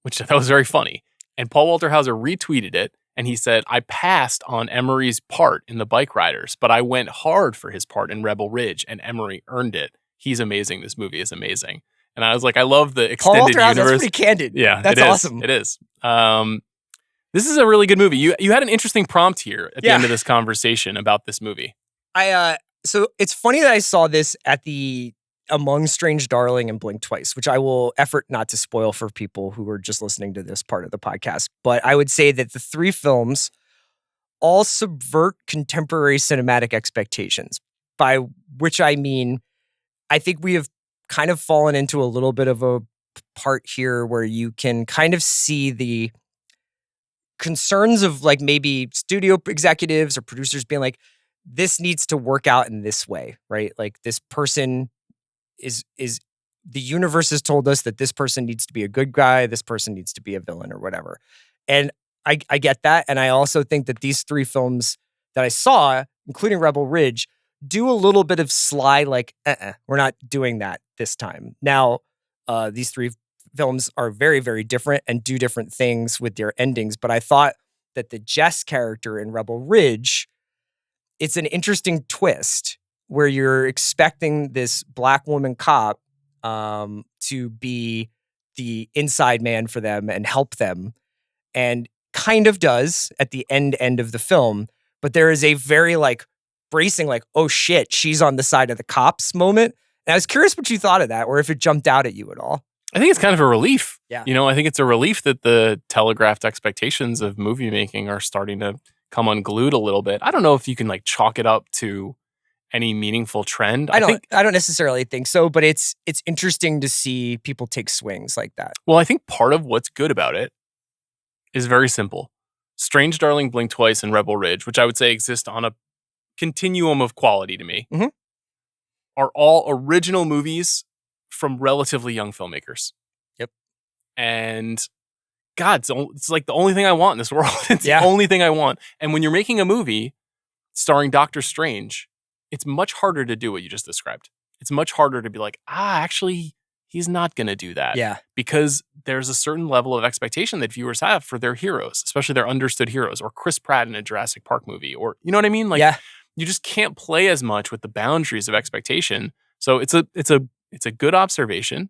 which I thought was very funny. And Paul Walter Hauser retweeted it. And he said, "I passed on Emery's part in The Bike Riders, but I went hard for his part in Rebel Ridge, and Emery earned it. He's amazing. This movie is amazing." And I was I love the extended Paul Walter Hauser, universe. That's pretty candid. Yeah, that's awesome. It is. This is a really good movie. You had an interesting prompt here at the end of this conversation about this movie. So it's funny that I saw this at the Among Strange Darling and Blink Twice, which I will effort not to spoil for people who are just listening to this part of the podcast. But I would say that the 3 films all subvert contemporary cinematic expectations, by which I mean, I think we have kind of fallen into a little bit of a part here where you can kind of see the concerns of maybe studio executives or producers being this needs to work out in this way, right? This person is the universe has told us that this person needs to be a good guy, this person needs to be a villain or whatever. And I get that. And I also think that these 3 films that I saw, including Rebel Ridge, do a little bit of sly, we're not doing that this time. Now, these 3 films are very, very different and do different things with their endings. But I thought that the Jess character in Rebel Ridge, it's an interesting twist where you're expecting this Black woman cop to be the inside man for them and help them, and kind of does at the end of the film. But there is a very like bracing, like, oh shit, she's on the side of the cops moment. And I was curious what you thought of that, or if it jumped out at you at all. I think it's kind of a relief. Yeah. I think it's a relief that the telegraphed expectations of movie making are starting to come unglued a little bit. I don't know if you can like chalk it up to any meaningful trend. I don't necessarily think so, but it's interesting to see people take swings like that. Well, I think part of what's good about it is very simple. Strange Darling, Blink Twice, and Rebel Ridge, which I would say exist on a continuum of quality to me, are all original movies from relatively young filmmakers. Yep. And God, it's like the only thing I want in this world. It's the only thing I want. And when you're making a movie starring Doctor Strange, it's much harder to do what you just described. It's much harder to be like, actually, he's not going to do that. Yeah. Because there's a certain level of expectation that viewers have for their heroes, especially their understood heroes, or Chris Pratt in a Jurassic Park movie, or you know what I mean? Like, you just can't play as much with the boundaries of expectation. So it's a good observation.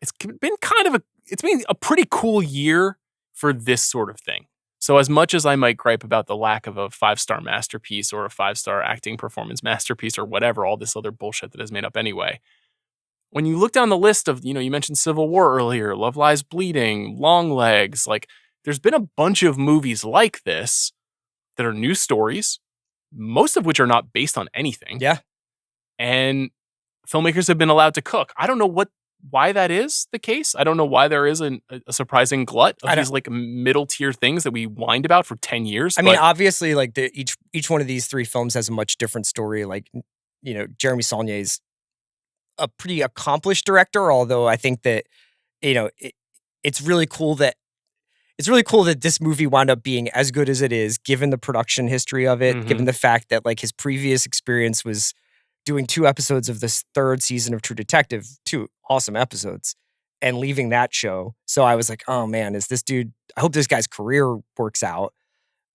It's been a pretty cool year for this sort of thing. So as much as I might gripe about the lack of a 5-star masterpiece or a 5-star acting performance masterpiece or whatever, all this other bullshit that is made up anyway, when you look down the list of, you mentioned Civil War earlier, Love Lies Bleeding, Long Legs, like there's been a bunch of movies like this that are new stories, most of which are not based on anything. Yeah. And filmmakers have been allowed to cook. I don't know why that is the case. I don't know why there is a surprising glut of these like middle tier things that we whined about for 10 years. I mean, obviously, like each one of these 3 films has a much different story. Like, Jeremy Saulnier is a pretty accomplished director, although I think that, it's really cool that this movie wound up being as good as it is, given the production history of it, given the fact that like his previous experience was doing 2 episodes of this 3rd season of True Detective, 2 awesome episodes, and leaving that show. So I was like, oh man, I hope this guy's career works out.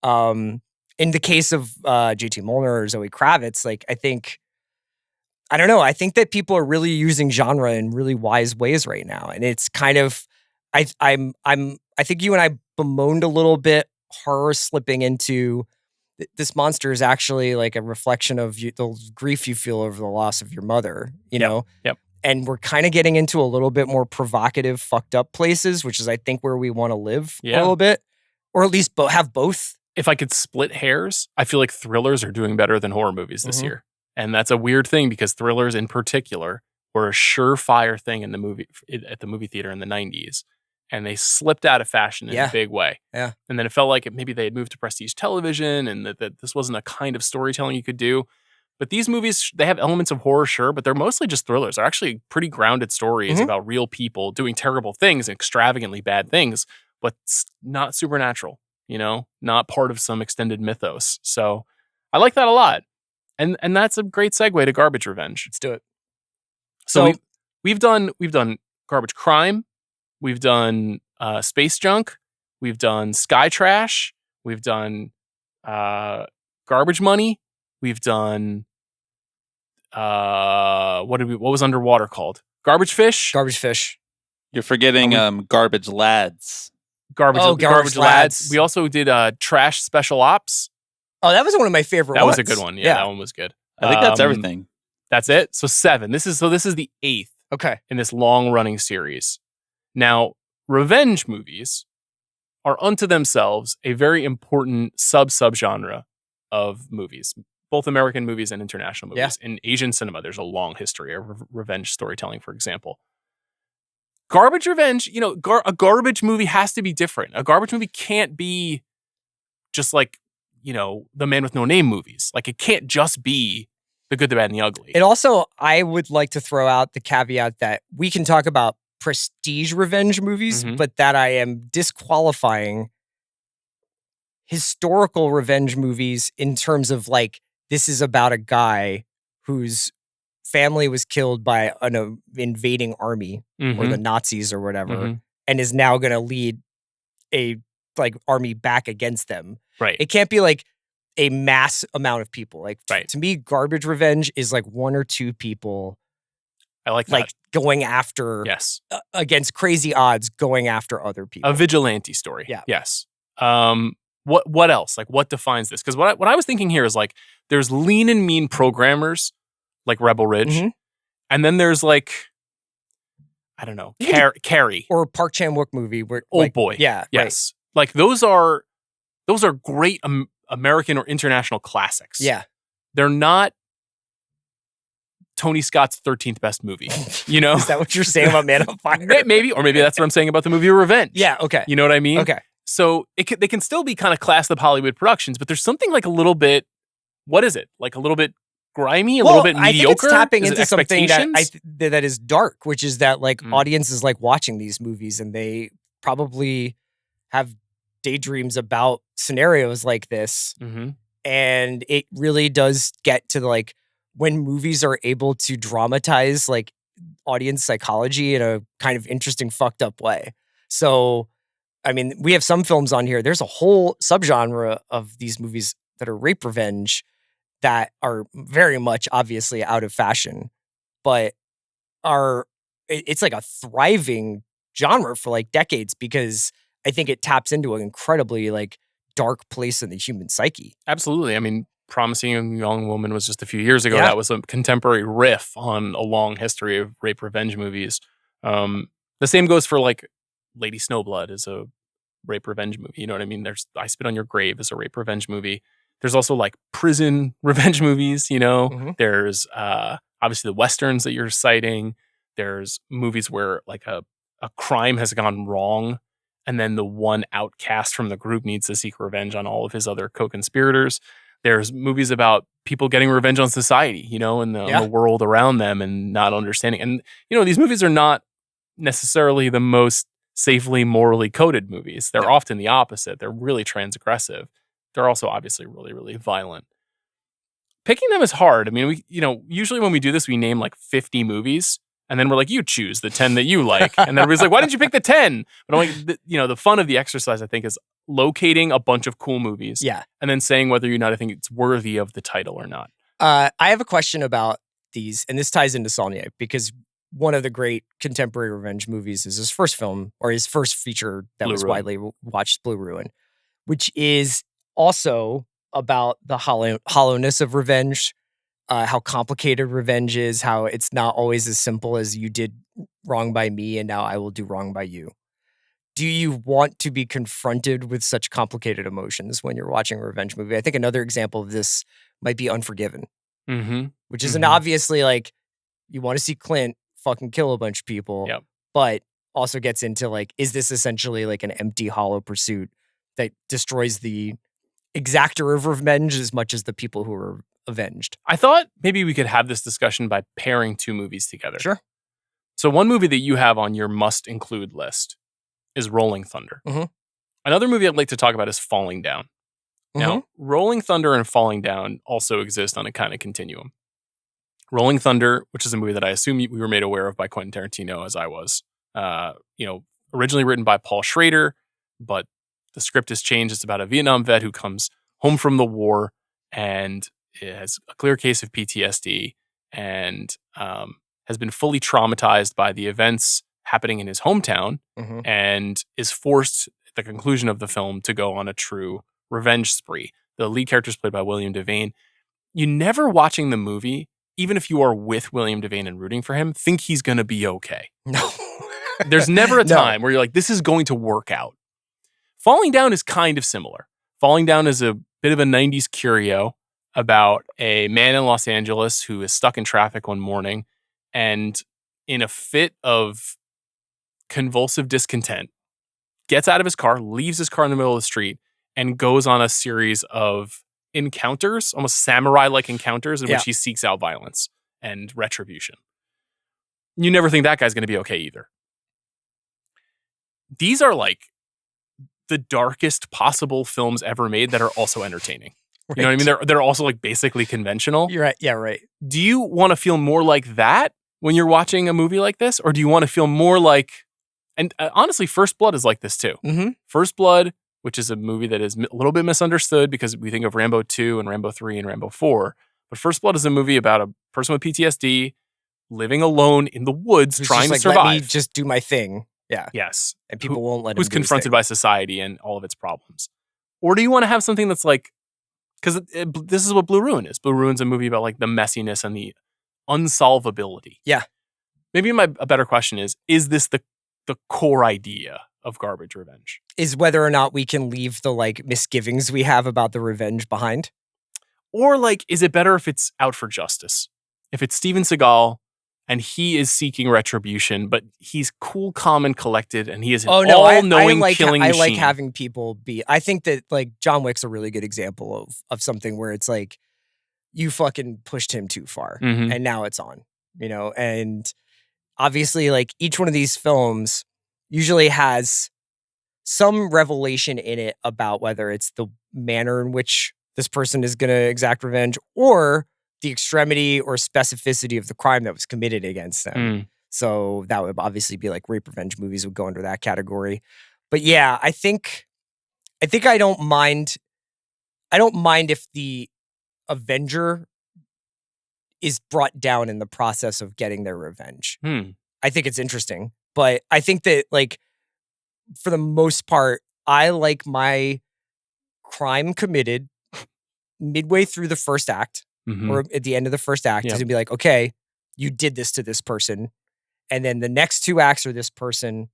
In the case of JT Molnar or Zoe Kravitz, like I think that people are really using genre in really wise ways right now. And it's kind of, I think you and I bemoaned a little bit horror slipping into this monster is actually like a reflection of the grief you feel over the loss of your mother, you know? Yep. And we're kind of getting into a little bit more provocative, fucked up places, which is, I think, where we want to live a little bit, or at least have both. If I could split hairs, I feel like thrillers are doing better than horror movies this year. And that's a weird thing because thrillers in particular were a surefire thing at the movie theater in the 90s. And they slipped out of fashion in a big way. Yeah. And then it felt like maybe they had moved to prestige television and that this wasn't a kind of storytelling you could do. But these movies, they have elements of horror, sure, but they're mostly just thrillers. They're actually pretty grounded stories about real people doing terrible things, extravagantly bad things, but not supernatural, not part of some extended mythos. So I like that a lot. And that's a great segue to Garbage Revenge. Let's do it. So we've done Garbage Crime. We've done Space Junk. We've done Sky Trash. We've done Garbage Money. We've done what was Underwater called? Garbage Fish. Garbage Fish. You're forgetting Garbage Lads. Garbage Lads. We also did Trash Special Ops. Oh, that was one of my favorite ones. That was a good one. Yeah, that one was good. I think that's everything. That's it. So 7. This is the 8th. Okay. In this long running series. Now, revenge movies are unto themselves a very important subgenre of movies, both American movies and international movies. In Asian cinema, there's a long history of revenge storytelling, for example. Garbage Revenge, a garbage movie has to be different. A garbage movie can't be just like, the Man with No Name movies. Like, it can't just be The Good, the Bad, and the Ugly. And also, I would like to throw out the caveat that we can talk about prestige revenge movies, but that I am disqualifying historical revenge movies in terms of like, this is about a guy whose family was killed by an invading army or the Nazis or whatever, and is now going to lead a like army back against them. Right. It can't be like a mass amount of people. Like to me, garbage revenge is like one or two people. I like that. Like going after, against crazy odds, going after other people. A vigilante story. Yeah. Yes. What else? Like, what defines this? Because what I was thinking here is like, there's lean and mean programmers, like Rebel Ridge, and then there's like, I don't know, Carrie or Park Chan-wook movie where Old Boy. Yeah. Yes. Right. Like those are great American or international classics. Yeah. They're not Tony Scott's 13th best movie, you know? Is that what you're saying about Man on Fire? Maybe, or maybe that's what I'm saying about the movie Revenge. Yeah, okay. You know what I mean? Okay. So they can still be kind of classed up Hollywood productions, but there's something like a little bit, what is it? Like a little bit grimy, a little bit mediocre? I think it's tapping into something that is dark, which is that like audiences like watching these movies and they probably have daydreams about scenarios like this. And it really does get to like when movies are able to dramatize like audience psychology in a kind of interesting, fucked up way. So, I mean, we have some films on here. There's a whole subgenre of these movies that are rape revenge that are very much obviously out of fashion, but it's like a thriving genre for like decades because I think it taps into an incredibly like dark place in the human psyche. Absolutely. I mean, Promising Young Woman was just a few years ago. Yeah. That was a contemporary riff on a long history of rape revenge movies. The same goes for like Lady Snowblood is a rape revenge movie. You know what I mean? There's I Spit on Your Grave is a rape revenge movie. There's also like prison revenge movies, you know? There's obviously the Westerns that you're citing. There's movies where like a crime has gone wrong and then the one outcast from the group needs to seek revenge on all of his other co-conspirators. There's movies about people getting revenge on society, you know, and the world around them and not understanding. And, you know, these movies are not necessarily the most safely, morally coded movies. They're often the opposite. They're really transgressive. They're also obviously really, really violent. Picking them is hard. I mean, usually when we do this, we name like 50 movies. And then we're like, you choose the 10 that you like. And then everybody's like, why didn't you pick the 10? But I'm like, the fun of the exercise, I think, is locating a bunch of cool movies. Yeah. And then saying whether or not I think it's worthy of the title or not. I have a question about these, and this ties into Saulnier, because one of the great contemporary revenge movies is his first film, or his first feature that was widely watched, Blue Ruin, which is also about the hollowness of revenge. How complicated revenge is, how it's not always as simple as you did wrong by me and now I will do wrong by you. Do you want to be confronted with such complicated emotions when you're watching a revenge movie? I think another example of this might be Unforgiven, which is an obviously like, you want to see Clint fucking kill a bunch of people, but also gets into like, is this essentially like an empty, hollow pursuit that destroys the exactor of revenge as much as the people who are avenged? I thought maybe we could have this discussion by pairing two movies together. Sure. So one movie that you have on your must include list is Rolling Thunder. Another movie I'd like to talk about is Falling Down. Now, Rolling Thunder and Falling Down also exist on a kind of continuum. Rolling Thunder, which is a movie that I assume we were made aware of by Quentin Tarantino, as I was, originally written by Paul Schrader, but the script has changed. It's about a Vietnam vet who comes home from the war and has a clear case of PTSD and has been fully traumatized by the events happening in his hometown and is forced at the conclusion of the film to go on a true revenge spree. The lead character is played by William Devane. You never watching the movie, even if you are with William Devane and rooting for him, think he's going to be okay. No. There's never a time where you're like, this is going to work out. Falling Down is kind of similar. Falling Down is a bit of a 90s curio about a man in Los Angeles who is stuck in traffic one morning and in a fit of convulsive discontent, gets out of his car, leaves his car in the middle of the street, and goes on a series of encounters, almost samurai-like encounters in which he seeks out violence and retribution. You never think that guy's going to be okay either. These are like the darkest possible films ever made that are also entertaining. You know what I mean? They're also like basically conventional. You're right. Yeah, right. Do you want to feel more like that when you're watching a movie like this? Or do you want to feel more like, and honestly, First Blood is like this too. Mm-hmm. First Blood, which is a movie that is a little bit misunderstood because we think of Rambo 2 and Rambo 3 and Rambo 4. But First Blood is a movie about a person with PTSD living alone in the woods trying to survive. Let me just do my thing. Yeah. Yes. And people won't let him who's do his confronted thing. by society and all of its problems. Or do you want to have something that's like, because this is what Blue Ruin is. Blue Ruin's a movie about like the messiness and the unsolvability. Yeah. Maybe a better question is this the core idea of garbage revenge? Is whether or not we can leave the like misgivings we have about the revenge behind? Or like, is it better if it's out for justice? If it's Steven Seagal and he is seeking retribution, but he's cool, calm, and collected, and he is an all-knowing killing machine. I like having people be. I think that like John Wick's a really good example of something where it's like you fucking pushed him too far, and now it's on. You know, and obviously, like each one of these films usually has some revelation in it about whether it's the manner in which this person is going to exact revenge or the extremity or specificity of the crime that was committed against them. So that would obviously be like rape revenge movies would go under that category. But yeah, I think I don't mind if the Avenger is brought down in the process of getting their revenge. I think it's interesting, but I think that like for the most part, I like my crime committed midway through the first act. Or at the end of the first act is to be like, okay, you did this to this person. And then the next two acts are this person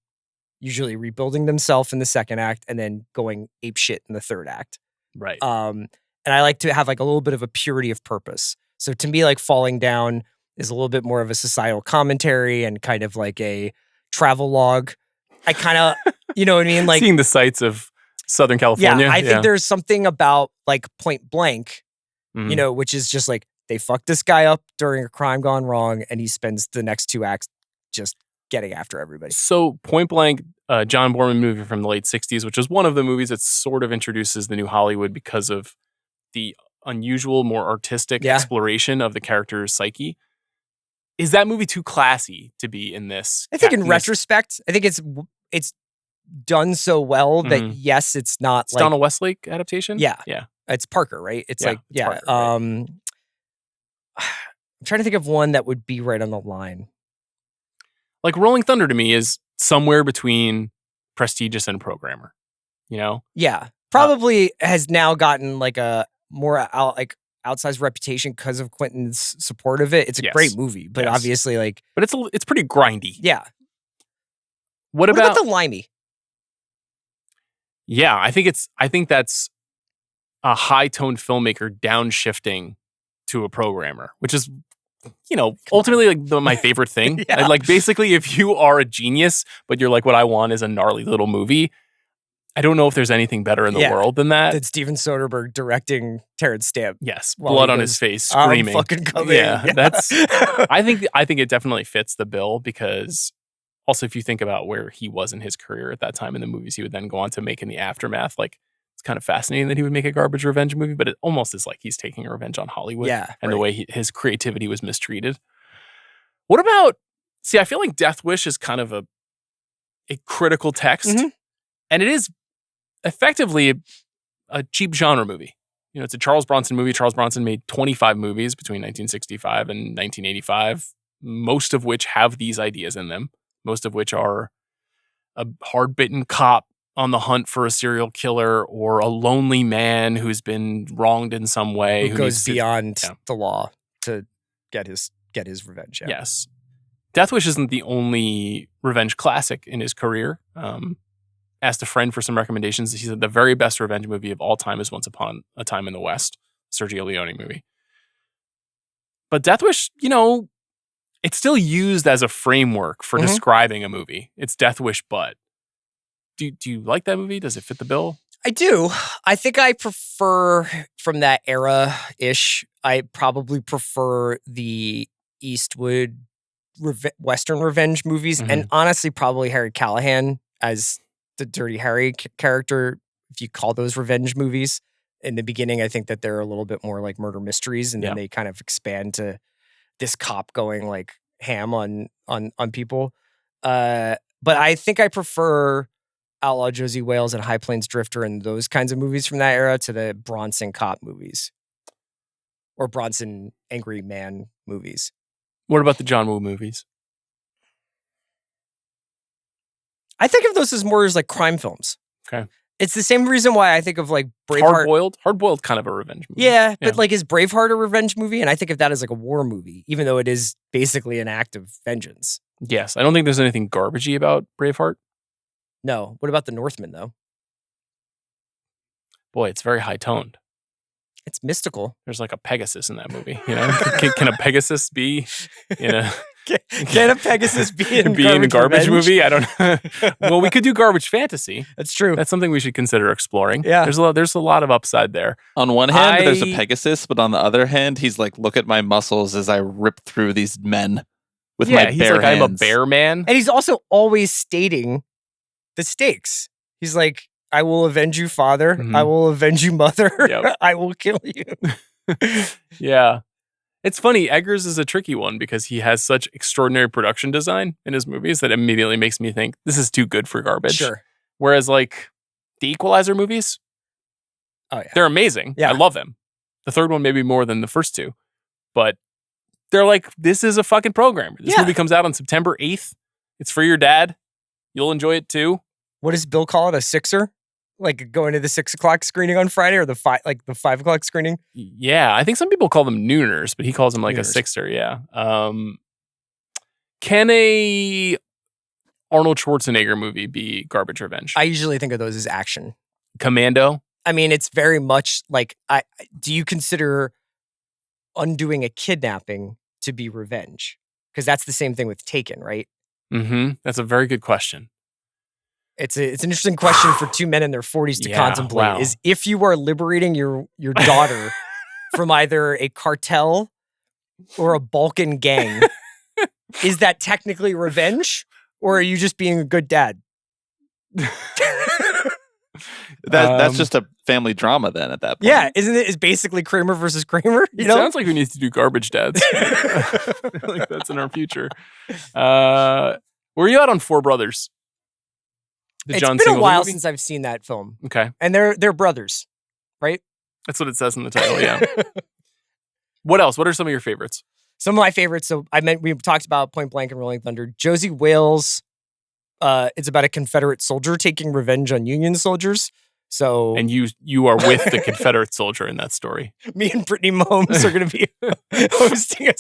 usually rebuilding themselves in the second act and then going ape shit in the third act. Right. And I like to have like a little bit of a purity of purpose. So to me, like Falling Down is a little bit more of a societal commentary and kind of like a travel log. I kind of, you know what I mean? Like seeing the sights of Southern California. Yeah, I think there's something about like Point Blank, you know, which is just like they fucked this guy up during a crime gone wrong, and he spends the next two acts just getting after everybody. So Point Blank, John Borman movie from the late 60s, which is one of the movies that sort of introduces the new Hollywood because of the unusual, more artistic exploration of the character's psyche. Is that movie too classy to be in this? I think in retrospect, I think it's done so well that yes, it's not it's like Donald Westlake adaptation. Yeah. Yeah. It's Parker, right? It's Yeah, like, it's Parker, right. I'm trying to think of one that would be right on the line. Like Rolling Thunder to me is somewhere between prestigious and programmer, you know? Yeah. Probably has now gotten like a more outsized reputation because of Quentin's support of it. It's a great movie, but obviously like... But it's pretty grindy. Yeah. What about the Limey? Yeah, I think that's a high-toned filmmaker downshifting to a programmer, which is, you know, ultimately like my favorite thing. Yeah. Like basically, if you are a genius, but you're like, what I want is a gnarly little movie, I don't know if there's anything better in the world than that. That's Steven Soderbergh directing Terrence Stamp. Yes, blood on his face, screaming. I'm fucking coming. Yeah, that's. I think it definitely fits the bill because also if you think about where he was in his career at that time in the movies he would then go on to make in the aftermath, like it's kind of fascinating that he would make a garbage revenge movie, but it almost is like he's taking a revenge on Hollywood and the way his creativity was mistreated. What about? See, I feel like Death Wish is kind of a critical text, and it is effectively a cheap genre movie. You know, it's a Charles Bronson movie. Charles Bronson made 25 movies between 1965 and 1985, most of which have these ideas in them, most of which are a hard-bitten cop on the hunt for a serial killer or a lonely man who's been wronged in some way. Who goes beyond the law to get his revenge. Yeah. Yes. Death Wish isn't the only revenge classic in his career. Asked a friend for some recommendations. He said the very best revenge movie of all time is Once Upon a Time in the West, Sergio Leone movie. But Death Wish, you know, it's still used as a framework for describing a movie. It's Death Wish, but do you like that movie? Does it fit the bill? I do. I think I prefer from that era-ish. I probably prefer the Eastwood Western revenge movies, and honestly, probably Harry Callahan as the Dirty Harry character, if you call those revenge movies. In the beginning, I think that they're a little bit more like murder mysteries, and then they kind of expand to this cop going like ham on people. But I think I prefer Outlaw Josie Wales and High Plains Drifter and those kinds of movies from that era to the Bronson cop movies or Bronson angry man movies. What about the John Woo movies? I think of those as more as like crime films. Okay. It's the same reason why I think of like Braveheart. Hard-boiled, kind of a revenge movie. Yeah, but like is Braveheart a revenge movie? And I think of that as like a war movie, even though it is basically an act of vengeance. Yes. I don't think there's anything garbagey about Braveheart. No. What about The Northman, though? Boy, it's very high-toned. It's mystical. There's like a Pegasus in that movie. You know, can a Pegasus be in a can a Pegasus be in a garbage movie? I don't know. Well, we could do garbage fantasy. That's true. That's something we should consider exploring. Yeah, there's a lot of upside there. On one hand, there's a Pegasus, but on the other hand, he's like, look at my muscles as I rip through these men with my bare hands. I'm a bear man, and he's also always stating the stakes. He's like, I will avenge you, father. Mm-hmm. I will avenge you, mother. Yep. I will kill you. Yeah. It's funny. Eggers is a tricky one because he has such extraordinary production design in his movies that immediately makes me think this is too good for garbage. Sure. Whereas like the Equalizer movies, they're amazing. Yeah. I love them. The third one maybe more than the first two. But they're like, this is a fucking program. This movie comes out on September 8th. It's for your dad. You'll enjoy it too. What does Bill call it? A sixer? Like going to the 6 o'clock screening on Friday or the 5 o'clock screening? Yeah, I think some people call them nooners, but he calls them like a sixer. Yeah. Can a Arnold Schwarzenegger movie be garbage revenge? I usually think of those as action. Commando. I mean, it's very much like do you consider undoing a kidnapping to be revenge? Because that's the same thing with Taken, right? Mm-hmm. That's a very good question. It's an interesting question for two men in their 40s to contemplate. Wow. Is if you are liberating your daughter from either a cartel or a Balkan gang, is that technically revenge, or are you just being a good dad? That's just a family drama then at that point. Yeah, isn't it? Is basically Kramer versus Kramer? It sounds like we need to do garbage dads. I feel like that's in our future. Where are you at on Four Brothers? It's been a while since I've seen that film. Okay. And they're brothers, right? That's what it says in the title, yeah. What else? What are some of your favorites? Some of my favorites, we talked about Point Blank and Rolling Thunder. Josie Wales, it's about a Confederate soldier taking revenge on Union soldiers. So, and you are with the Confederate soldier in that story. Me and Brittany Mahomes are going to be hosting a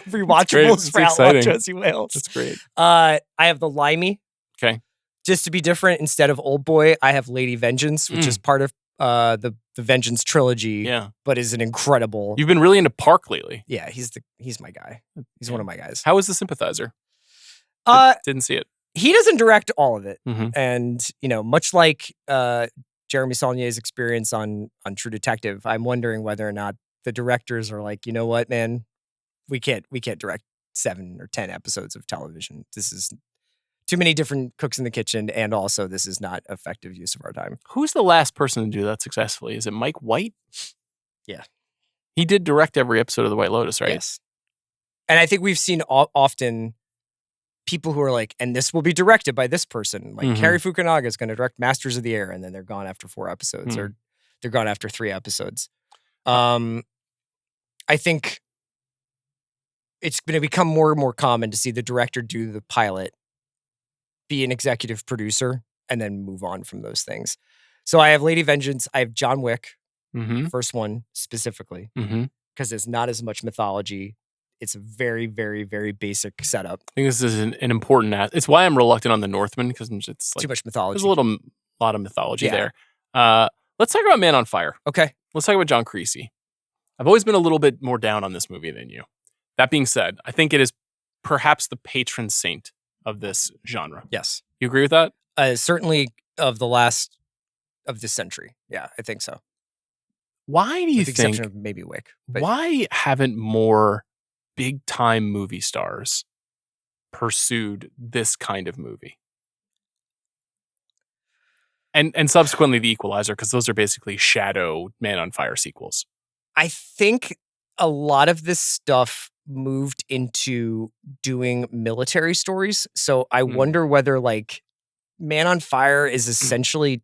rewatchables for Outlaw Josie Wales. That's great. I have The Limey. Okay. Just to be different, instead of Old Boy, I have Lady Vengeance, which is part of the Vengeance trilogy. Yeah, but is an incredible. You've been really into Park lately. Yeah, he's my guy. He's one of my guys. How is The Sympathizer? Didn't see it. He doesn't direct all of it, mm-hmm. and much like Jeremy Saulnier's experience on True Detective, I'm wondering whether or not the directors are like, you know what, man, we can't direct 7 or 10 episodes of television. This is too many different cooks in the kitchen, and also this is not effective use of our time. Who's the last person to do that successfully? Is it Mike White? Yeah. He did direct every episode of The White Lotus, right? Yes. And I think we've seen often people who are like, and this will be directed by this person. Like Cary Fukunaga is going to direct Masters of the Air, and then they're gone after 4 episodes, or they're gone after 3 episodes. I think it's going to become more and more common to see the director do the pilot, be an executive producer, and then move on from those things. So I have Lady Vengeance. I have John Wick, first one specifically, because it's not as much mythology. It's a very, very, very basic setup. I think this is an important it's why I'm reluctant on The Northman, because it's like, too much mythology. There's a lot of mythology there. Let's talk about Man on Fire. Okay. Let's talk about John Creasy. I've always been a little bit more down on this movie than you. That being said, I think it is perhaps the patron saint of this genre. Yes. You agree with that? Certainly of this century. Yeah, I think so. Why do you with the think, exception of maybe Wick, but why haven't more big time movie stars pursued this kind of movie? And subsequently The Equalizer, because those are basically shadow Man on Fire sequels. I think a lot of this stuff moved into doing military stories. So I wonder whether like Man on Fire is essentially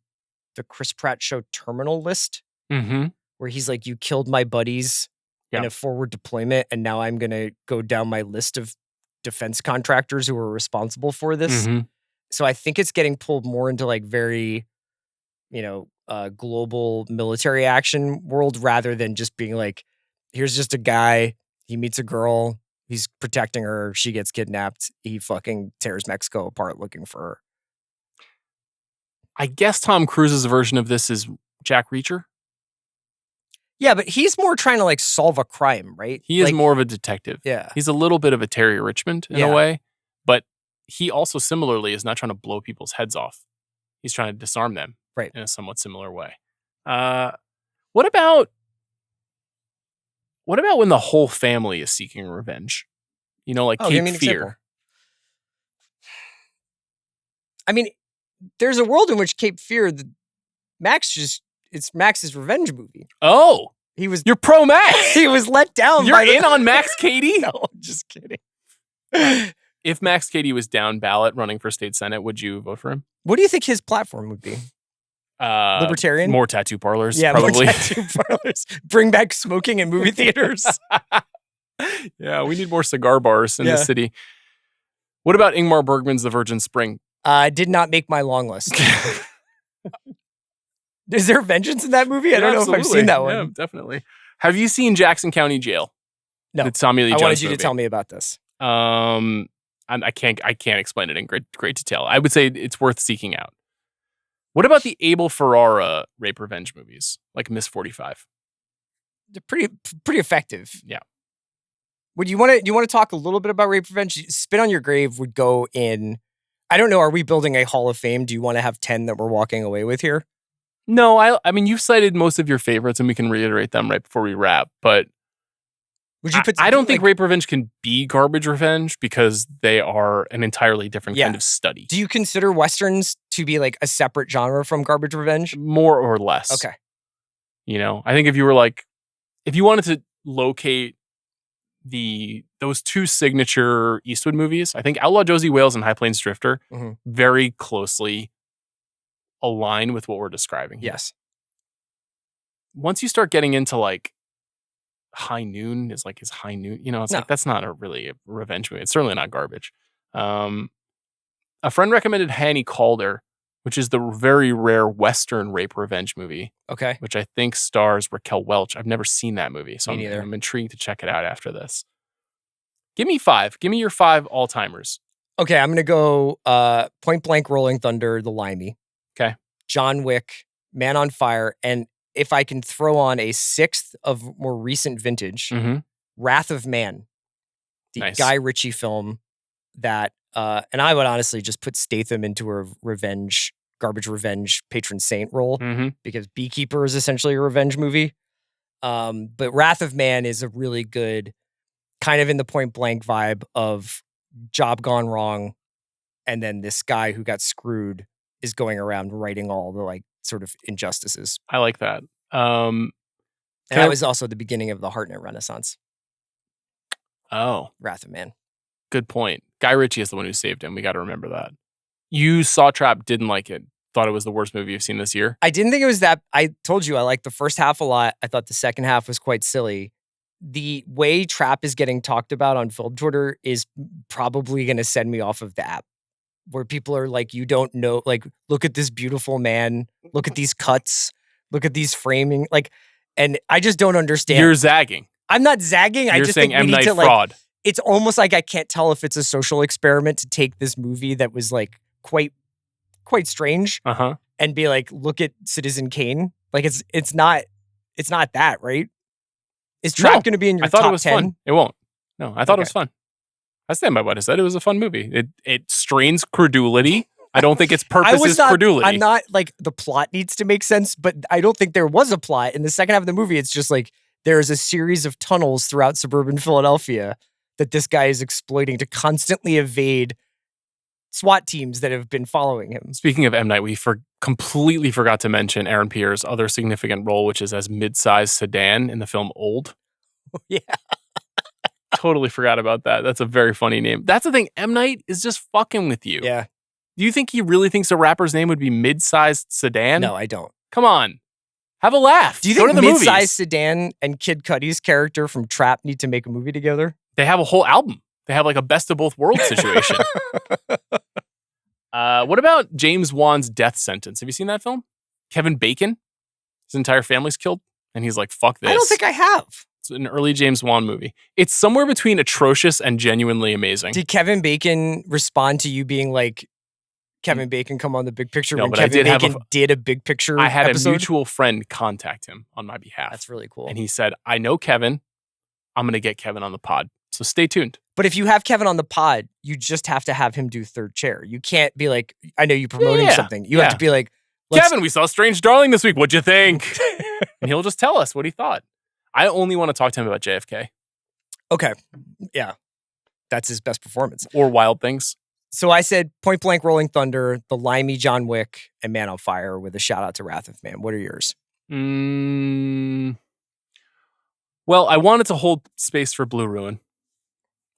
the Chris Pratt show Terminal List, where he's like, you killed my buddies in a forward deployment, and now I'm going to go down my list of defense contractors who were responsible for this. So I think it's getting pulled more into like very, global military action world rather than just being like, here's just a guy, he meets a girl, he's protecting her, she gets kidnapped, he fucking tears Mexico apart looking for her. I guess Tom Cruise's version of this is Jack Reacher. Yeah, but he's more trying to like solve a crime, right? He is more of a detective. Yeah. He's a little bit of a Terry Richmond in a way, but he also similarly is not trying to blow people's heads off. He's trying to disarm them in a somewhat similar way. What about when the whole family is seeking revenge? Like Cape Fear. I mean, there's a world in which Cape Fear, it's Max's revenge movie. Oh, you're pro Max. He was let down. You're in on Max Cady? No, I'm just kidding. If Max Cady was down ballot running for state senate, would you vote for him? What do you think his platform would be? Libertarian? More tattoo parlors, yeah, probably. More tattoo parlors. Bring back smoking in movie theaters. Yeah, we need more cigar bars in the city. What about Ingmar Bergman's The Virgin Spring? Did not make my long list. Is there vengeance in that movie? I don't know if I've seen that one. Yeah, definitely. Have you seen Jackson County Jail? No. The Tommy Lee Jones wanted you movie. to tell me about this. I can't explain it in great detail. I would say it's worth seeking out. What about the Abel Ferrara rape revenge movies, like Miss 45? They're pretty effective. Yeah. Do you want to talk a little bit about rape revenge? Spit on Your Grave would go in. I don't know. Are we building a Hall of Fame? Do you want to have 10 that we're walking away with here? No, I mean, you've cited most of your favorites, and we can reiterate them right before we wrap. But would you put? I don't think rape revenge can be garbage revenge because they are an entirely different kind of study. Do you consider Westerns to be like a separate genre from garbage revenge? More or less. Okay. I think if you wanted to locate those two signature Eastwood movies, I think Outlaw Josie Wales and High Plains Drifter very closely align with what we're describing here. Yes. Once you start getting into like High Noon is High Noon, like that's not really a revenge movie. It's certainly not garbage. A friend recommended Hanny Calder, which is the very rare Western rape revenge movie. Okay. Which I think stars Raquel Welch. I've never seen that movie, so I'm intrigued to check it out after this. Give me 5. Give me your 5 all-timers. Okay, I'm going to go Point Blank, Rolling Thunder, The Limey. Okay. John Wick, Man on Fire, and if I can throw on a 6th of more recent vintage, Wrath of Man, the Guy Ritchie film that, and I would honestly just put Statham into a garbage revenge patron saint role because Beekeeper is essentially a revenge movie. But Wrath of Man is a really good, kind of in the Point Blank vibe of job gone wrong, and then this guy who got screwed is going around righting all the like sort of injustices. I like that. And that was also the beginning of the Hartnett Renaissance. Oh. Wrath of Man. Good point. Guy Ritchie is the one who saved him. We got to remember that. You saw Trap, didn't like it. Thought it was the worst movie you've seen this year. I didn't think it was that. I told you I liked the first half a lot. I thought the second half was quite silly. The way Trap is getting talked about on film Twitter is probably going to send me off of the app, where people are like, you don't know, like, look at this beautiful man, look at these cuts, look at these framing, like, and I just don't understand. You're zagging. I'm not zagging. You're I just saying think we M. need Night to fraud. Like, it's almost like I can't tell if it's a social experiment to take this movie that was like quite strange and be like, look at Citizen Kane. Like it's not that, right? Is Trap going to be in your top 10? I thought it was 10? Fun. It won't. No, I thought it was fun. I stand by what I said. It was a fun movie. It strains credulity. I don't think its purpose is credulity. I'm not like the plot needs to make sense, but I don't think there was a plot. In the second half of the movie, it's just like there's a series of tunnels throughout suburban Philadelphia that this guy is exploiting to constantly evade SWAT teams that have been following him. Speaking of M. Night, we completely forgot to mention Aaron Pierre's other significant role, which is as mid-sized sedan in the film Old. Yeah. Totally forgot about that. That's a very funny name. That's the thing. M. Night is just fucking with you. Yeah. Do you think he really thinks a rapper's name would be mid-sized sedan? No, I don't. Come on. Have a laugh. Do you think mid-sized sedan and Kid Cudi's character from Trap need to make a movie together? They have a whole album. They have like a best of both worlds situation. What about James Wan's Death Sentence? Have you seen that film? Kevin Bacon? His entire family's killed. And he's like, fuck this. I don't think I have. It's an early James Wan movie. It's somewhere between atrocious and genuinely amazing. Did Kevin Bacon respond to you being like, Kevin Bacon come on the Big Picture? No, when but Kevin Bacon did a Big Picture I had episode? a mutual friend contact him on my behalf. That's really cool. And he said, I know Kevin. I'm going to get Kevin on the pod. So stay tuned. But if you have Kevin on the pod, you just have to have him do third chair. You can't be like, I know you're promoting something. You have to be like, Kevin, we saw Strange Darling this week. What'd you think? And he'll just tell us what he thought. I only want to talk to him about JFK. Okay. Yeah. That's his best performance. Or Wild Things. So I said Point Blank Rolling Thunder, The Limey John Wick, and Man on Fire with a shout out to Wrath of Man. What are yours? Well, I wanted to hold space for Blue Ruin.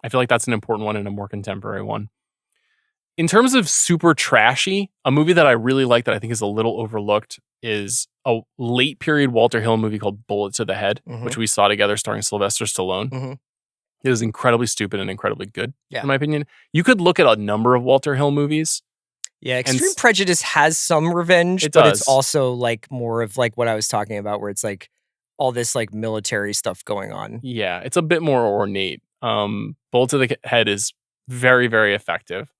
I feel like that's an important one and a more contemporary one. In terms of super trashy, a movie that I really like that I think is a little overlooked is a late period Walter Hill movie called Bullet to the Head, which we saw together starring Sylvester Stallone. It is incredibly stupid and incredibly good, in my opinion. You could look at a number of Walter Hill movies. Yeah, Extreme Prejudice has some revenge, but it's also like more of like what I was talking about, where it's like all this like military stuff going on. Yeah, it's a bit more ornate. Bullet to the Head is very, very effective.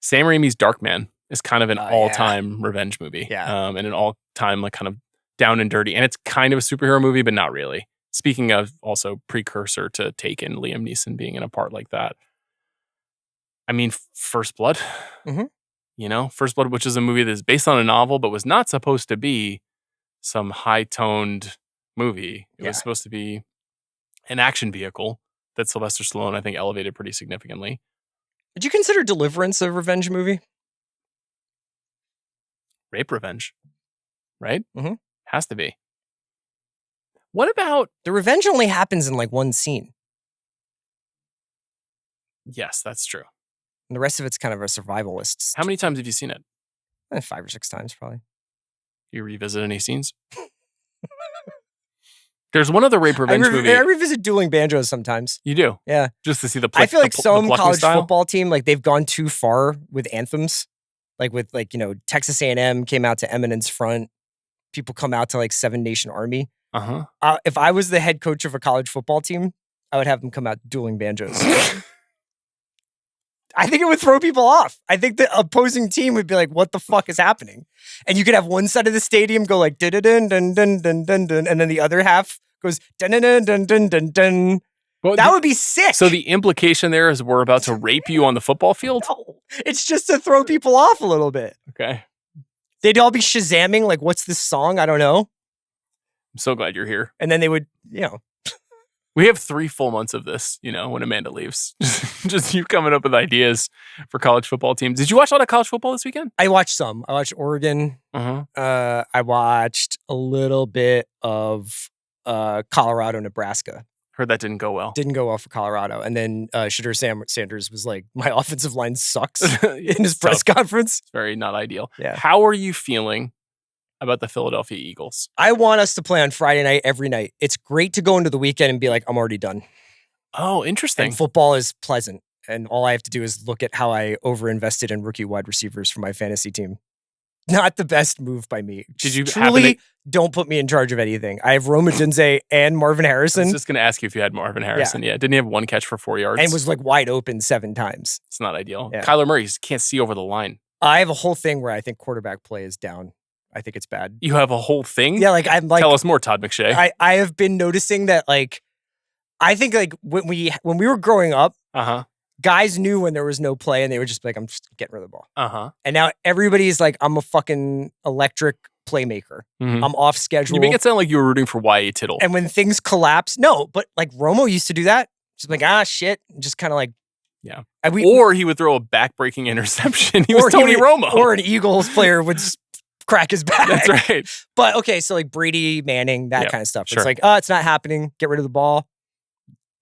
Sam Raimi's Darkman is kind of an all-time revenge movie. Yeah. And an all-time like kind of down and dirty. And it's kind of a superhero movie, but not really. Speaking of also precursor to Taken, Liam Neeson being in a part like that. I mean, First Blood. You know, First Blood, which is a movie that is based on a novel, but was not supposed to be some high-toned movie. It was supposed to be an action vehicle that Sylvester Stallone, I think, elevated pretty significantly. Would you consider Deliverance a revenge movie? Rape revenge, right? Has to be. What about... The revenge only happens in like one scene. Yes, that's true. And the rest of it's kind of a survivalist. How many times have you seen it? 5 or 6 times, probably. You revisit any scenes? There's one other rape revenge movie. I revisit Dueling Banjos sometimes. You do? Yeah. Just to see the I feel like some college football team, like they've gone too far with anthems. Like with like, you know, Texas A&M came out to Eminence Front. People come out to like Seven Nation Army. If I was the head coach of a college football team, I would have them come out Dueling Banjos. I think it would throw people off. I think the opposing team would be like, what the fuck is happening? And you could have one side of the stadium go like, dun dun dun dun dun dun dun, and then the other half goes dun dun dun dun dun dun dun. Well, that would be sick. So the implication there is we're about to rape you on the football field? No, it's just to throw people off a little bit. Okay. They'd all be Shazamming, like, what's this song? I don't know. I'm so glad you're here. And then they would, you know. We have 3 full months of this, you know, when Amanda leaves. Just you coming up with ideas for college football teams. Did you watch a lot of college football this weekend? I watched some. I watched Oregon. I watched a little bit of Colorado, Nebraska. Heard that didn't go well. Didn't go well for Colorado. And then Shadur Sanders was like, my offensive line sucks in his press conference. It's very not ideal. Yeah. How are you feeling about the Philadelphia Eagles? I want us to play on Friday night every night. It's great to go into the weekend and be like, I'm already done. Oh, interesting. And football is pleasant. And all I have to do is look at how I overinvested in rookie wide receivers for my fantasy team. Not the best move by me. Did you truly don't put me in charge of anything? I have Rome Odunze and Marvin Harrison. I was just going to ask you if you had Marvin Harrison. Yeah. Didn't he have 1 catch for 4 yards? And was like wide open 7 times. It's not ideal. Yeah. Kyler Murray can't see over the line. I have a whole thing where I think quarterback play is down. I think it's bad. You have a whole thing? Yeah, like I'm like. Tell us more, Todd McShay. I have been noticing that like, I think like when we were growing up, guys knew when there was no play and they would just be like, I'm just getting rid of the ball. And now everybody's like, I'm a fucking electric playmaker. I'm off schedule. You make it sound like you were rooting for Y.A. Tittle. And when things collapse, no, but like Romo used to do that. Just like, shit. Just kind of like Yeah. Or he would throw a back-breaking interception. He was Tony Romo. Or an Eagles player would crack his back. That's right. But okay, so like Brady, Manning, that kind of stuff. Sure. It's like, oh, it's not happening. Get rid of the ball.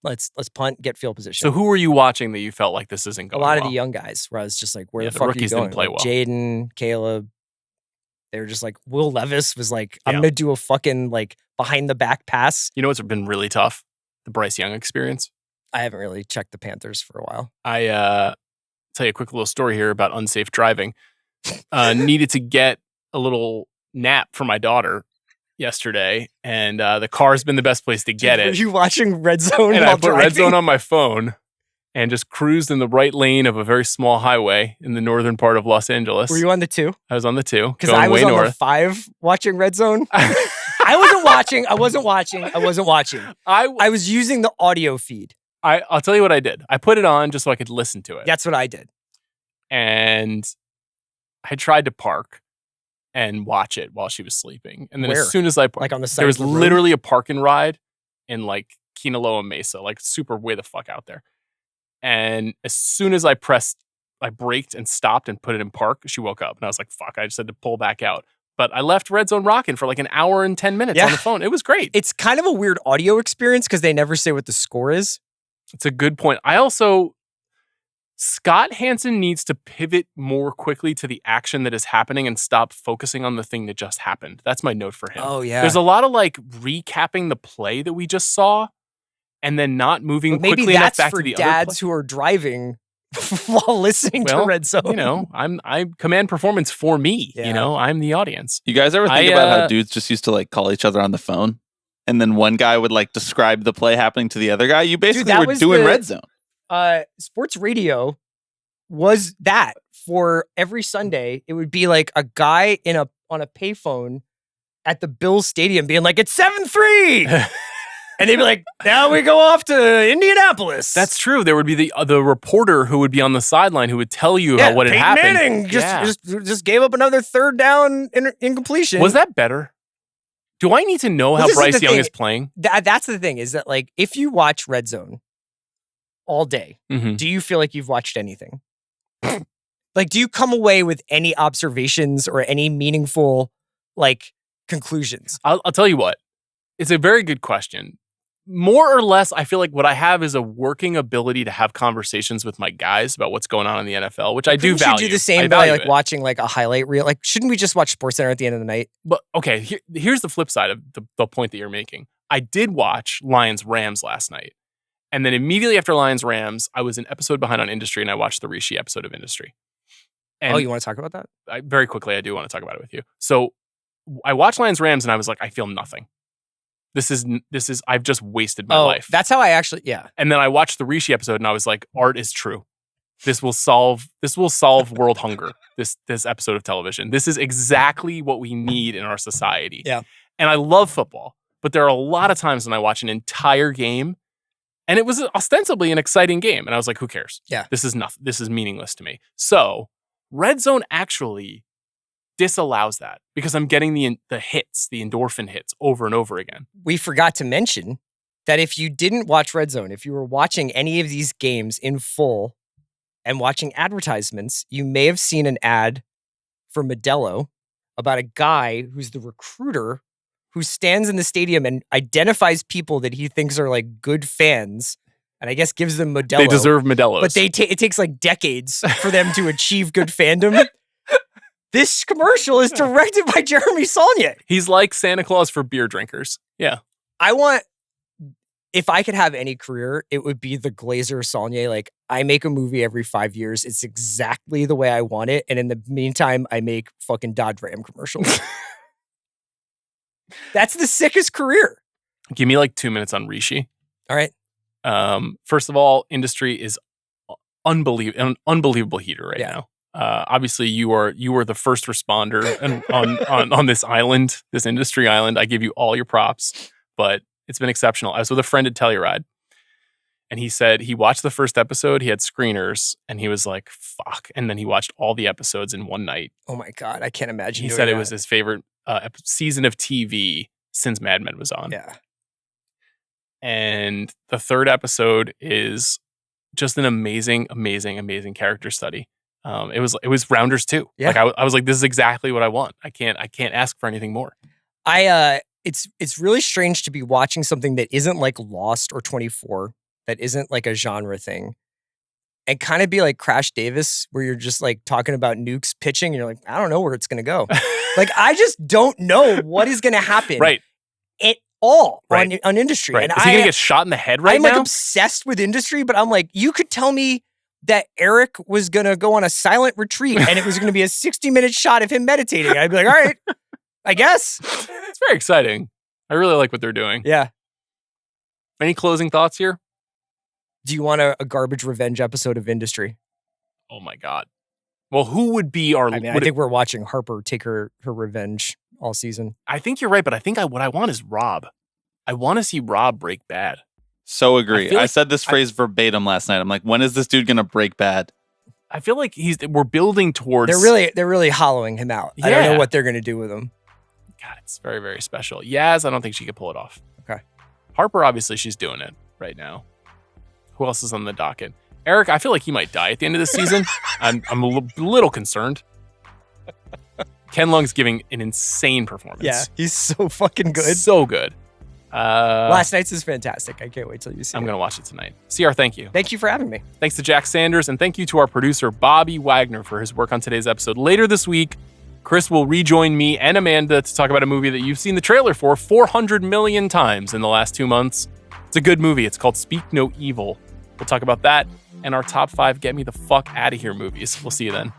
Let's punt, get field position. So who were you watching that you felt like this isn't going A lot well? of the young guys where I was just like, where the the fuck rookies are you going? didn't play like well. Jaden, Caleb. They were just like, Will Levis was like, I'm going to do a fucking like behind the back pass. You know what's been really tough? The Bryce Young experience. I haven't really checked the Panthers for a while. I tell you a quick little story here about unsafe driving. Needed to get a little nap for my daughter yesterday, and the car's been the best place to get it. Were you watching Red Zone? And while I put driving? Red Zone on my phone and just cruised in the right lane of a very small highway in the northern part of Los Angeles. Were you on the 2? I was on the 2. Because I was on the 5 watching Red Zone. I wasn't watching. I was using the audio feed. I'll tell you what I did. I put it on just so I could listen to it. That's what I did. And I tried to park and watch it while she was sleeping. And then as soon as I parked, like on the side there was of the road? literally a park and ride in like Kinaloa Mesa, like super way the fuck out there. And as soon as I braked and stopped and put it in park, she woke up. And I was like, fuck, I just had to pull back out. But I left Red Zone rocking for like an hour and 10 minutes on the phone. It was great. It's kind of a weird audio experience because they never say what the score is. It's a good point. Scott Hansen needs to pivot more quickly to the action that is happening and stop focusing on the thing that just happened. That's my note for him. Oh, yeah. There's a lot of like recapping the play that we just saw and then not moving quickly enough back to the other play. Maybe that's for dads who are driving while listening to Red Zone. You know, I command performance for me. Yeah. You know, I'm the audience. You guys ever think about how dudes just used to like call each other on the phone? And then one guy would like describe the play happening to the other guy? You basically were doing Red Zone. Sports radio was that for every Sunday. It would be like a guy on a payphone at the Bills Stadium being like, it's 7-3. And they'd be like, now we go off to Indianapolis. That's true. There would be the reporter who would be on the sideline who would tell you about what had happened. Manning just gave up another third down incompletion. Was that better? Do I need to know how Bryce Young is playing? That's the thing, is that like if you watch Red Zone all day, do you feel like you've watched anything? Like, do you come away with any observations or any meaningful like conclusions? I'll tell you what. It's a very good question. More or less, I feel like what I have is a working ability to have conversations with my guys about what's going on in the NFL, which I do value. You do the same by like watching like a highlight reel. Like, shouldn't we just watch SportsCenter at the end of the night? But okay, here's the flip side of the point that you're making. I did watch Lions-Rams last night. And then immediately after Lions-Rams, I was an episode behind on Industry, and I watched the Rishi episode of Industry. And you want to talk about that? Very quickly, I do want to talk about it with you. So I watched Lions-Rams, and I was like, I feel nothing. This is I've just wasted my life. That's how I actually, And then I watched the Rishi episode and I was like, art is true. This will solve world hunger. This episode of television. This is exactly what we need in our society. Yeah. And I love football, but there are a lot of times when I watch an entire game and it was ostensibly an exciting game. And I was like, who cares? Yeah. This is nothing. This is meaningless to me. So Red Zone actually disallows that because I'm getting the hits, the endorphin hits over and over again. We forgot to mention that if you didn't watch Red Zone, if you were watching any of these games in full and watching advertisements, you may have seen an ad for Modelo about a guy who's the recruiter who stands in the stadium and identifies people that he thinks are like good fans. And I guess gives them Modelo. They deserve Modelos. But it takes like decades for them to achieve good fandom. This commercial is directed by Jeremy Saulnier. He's like Santa Claus for beer drinkers. Yeah. If I could have any career, it would be the Glazer Saulnier. Like, I make a movie every 5 years. It's exactly the way I want it. And in the meantime, I make fucking Dodge Ram commercials. That's the sickest career. Give me like 2 minutes on Rishi. All right. First of all, Industry is an unbelievable heater right now. Obviously, you are the first responder on this island, this Industry island. I give you all your props, but it's been exceptional. I was with a friend at Telluride, and he said he watched the first episode. He had screeners, and he was like, "Fuck!" And then he watched all the episodes in one night. Oh my god, I can't imagine. He said it was his favorite season of TV since Mad Men was on. Yeah. And the third episode is just an amazing character study. It was Rounders too. Yeah. Like I was like, this is exactly what I want. I can't ask for anything more. It's really strange to be watching something that isn't like Lost or 24, that isn't like a genre thing, and kind of be like Crash Davis, where you're just like talking about nukes pitching, and you're like, I don't know where it's gonna go. Like, I just don't know what is gonna happen. Right. At all on industry. Right. And is he gonna get shot in the head right now? I'm like obsessed with industry, but I'm like, you could tell me that Eric was gonna go on a silent retreat and it was gonna be a 60-minute shot of him meditating. I'd be like, all right, I guess. It's very exciting. I really like what they're doing. Yeah. Any closing thoughts here? Do you want a garbage revenge episode of Industry? Oh my God. Well, who would be our... I think we're watching Harper take her revenge all season. I think you're right, but I think what I want is Rob. I want to see Rob break bad. So agree. I said this phrase verbatim last night. I'm like, when is this dude going to break bad? I feel like we're building towards... They're really hollowing him out. Yeah. I don't know what they're going to do with him. God, it's very, very special. Yaz, I don't think she could pull it off. Okay. Harper, obviously, she's doing it right now. Who else is on the docket? Eric, I feel like he might die at the end of the season. I'm a little concerned. Ken Lung's giving an insane performance. Yeah, he's so fucking good. So good. Last Night's is fantastic. I can't wait till you see it. I'm going to watch it tonight. CR, thank you. Thank you for having me. Thanks to Jack Sanders, and thank you to our producer, Bobby Wagner, for his work on today's episode. Later this week, Chris will rejoin me and Amanda to talk about a movie that you've seen the trailer for 400 million times in the last 2 months. It's a good movie. It's called Speak No Evil. We'll talk about that and our top 5 get me the fuck out of here movies. We'll see you then.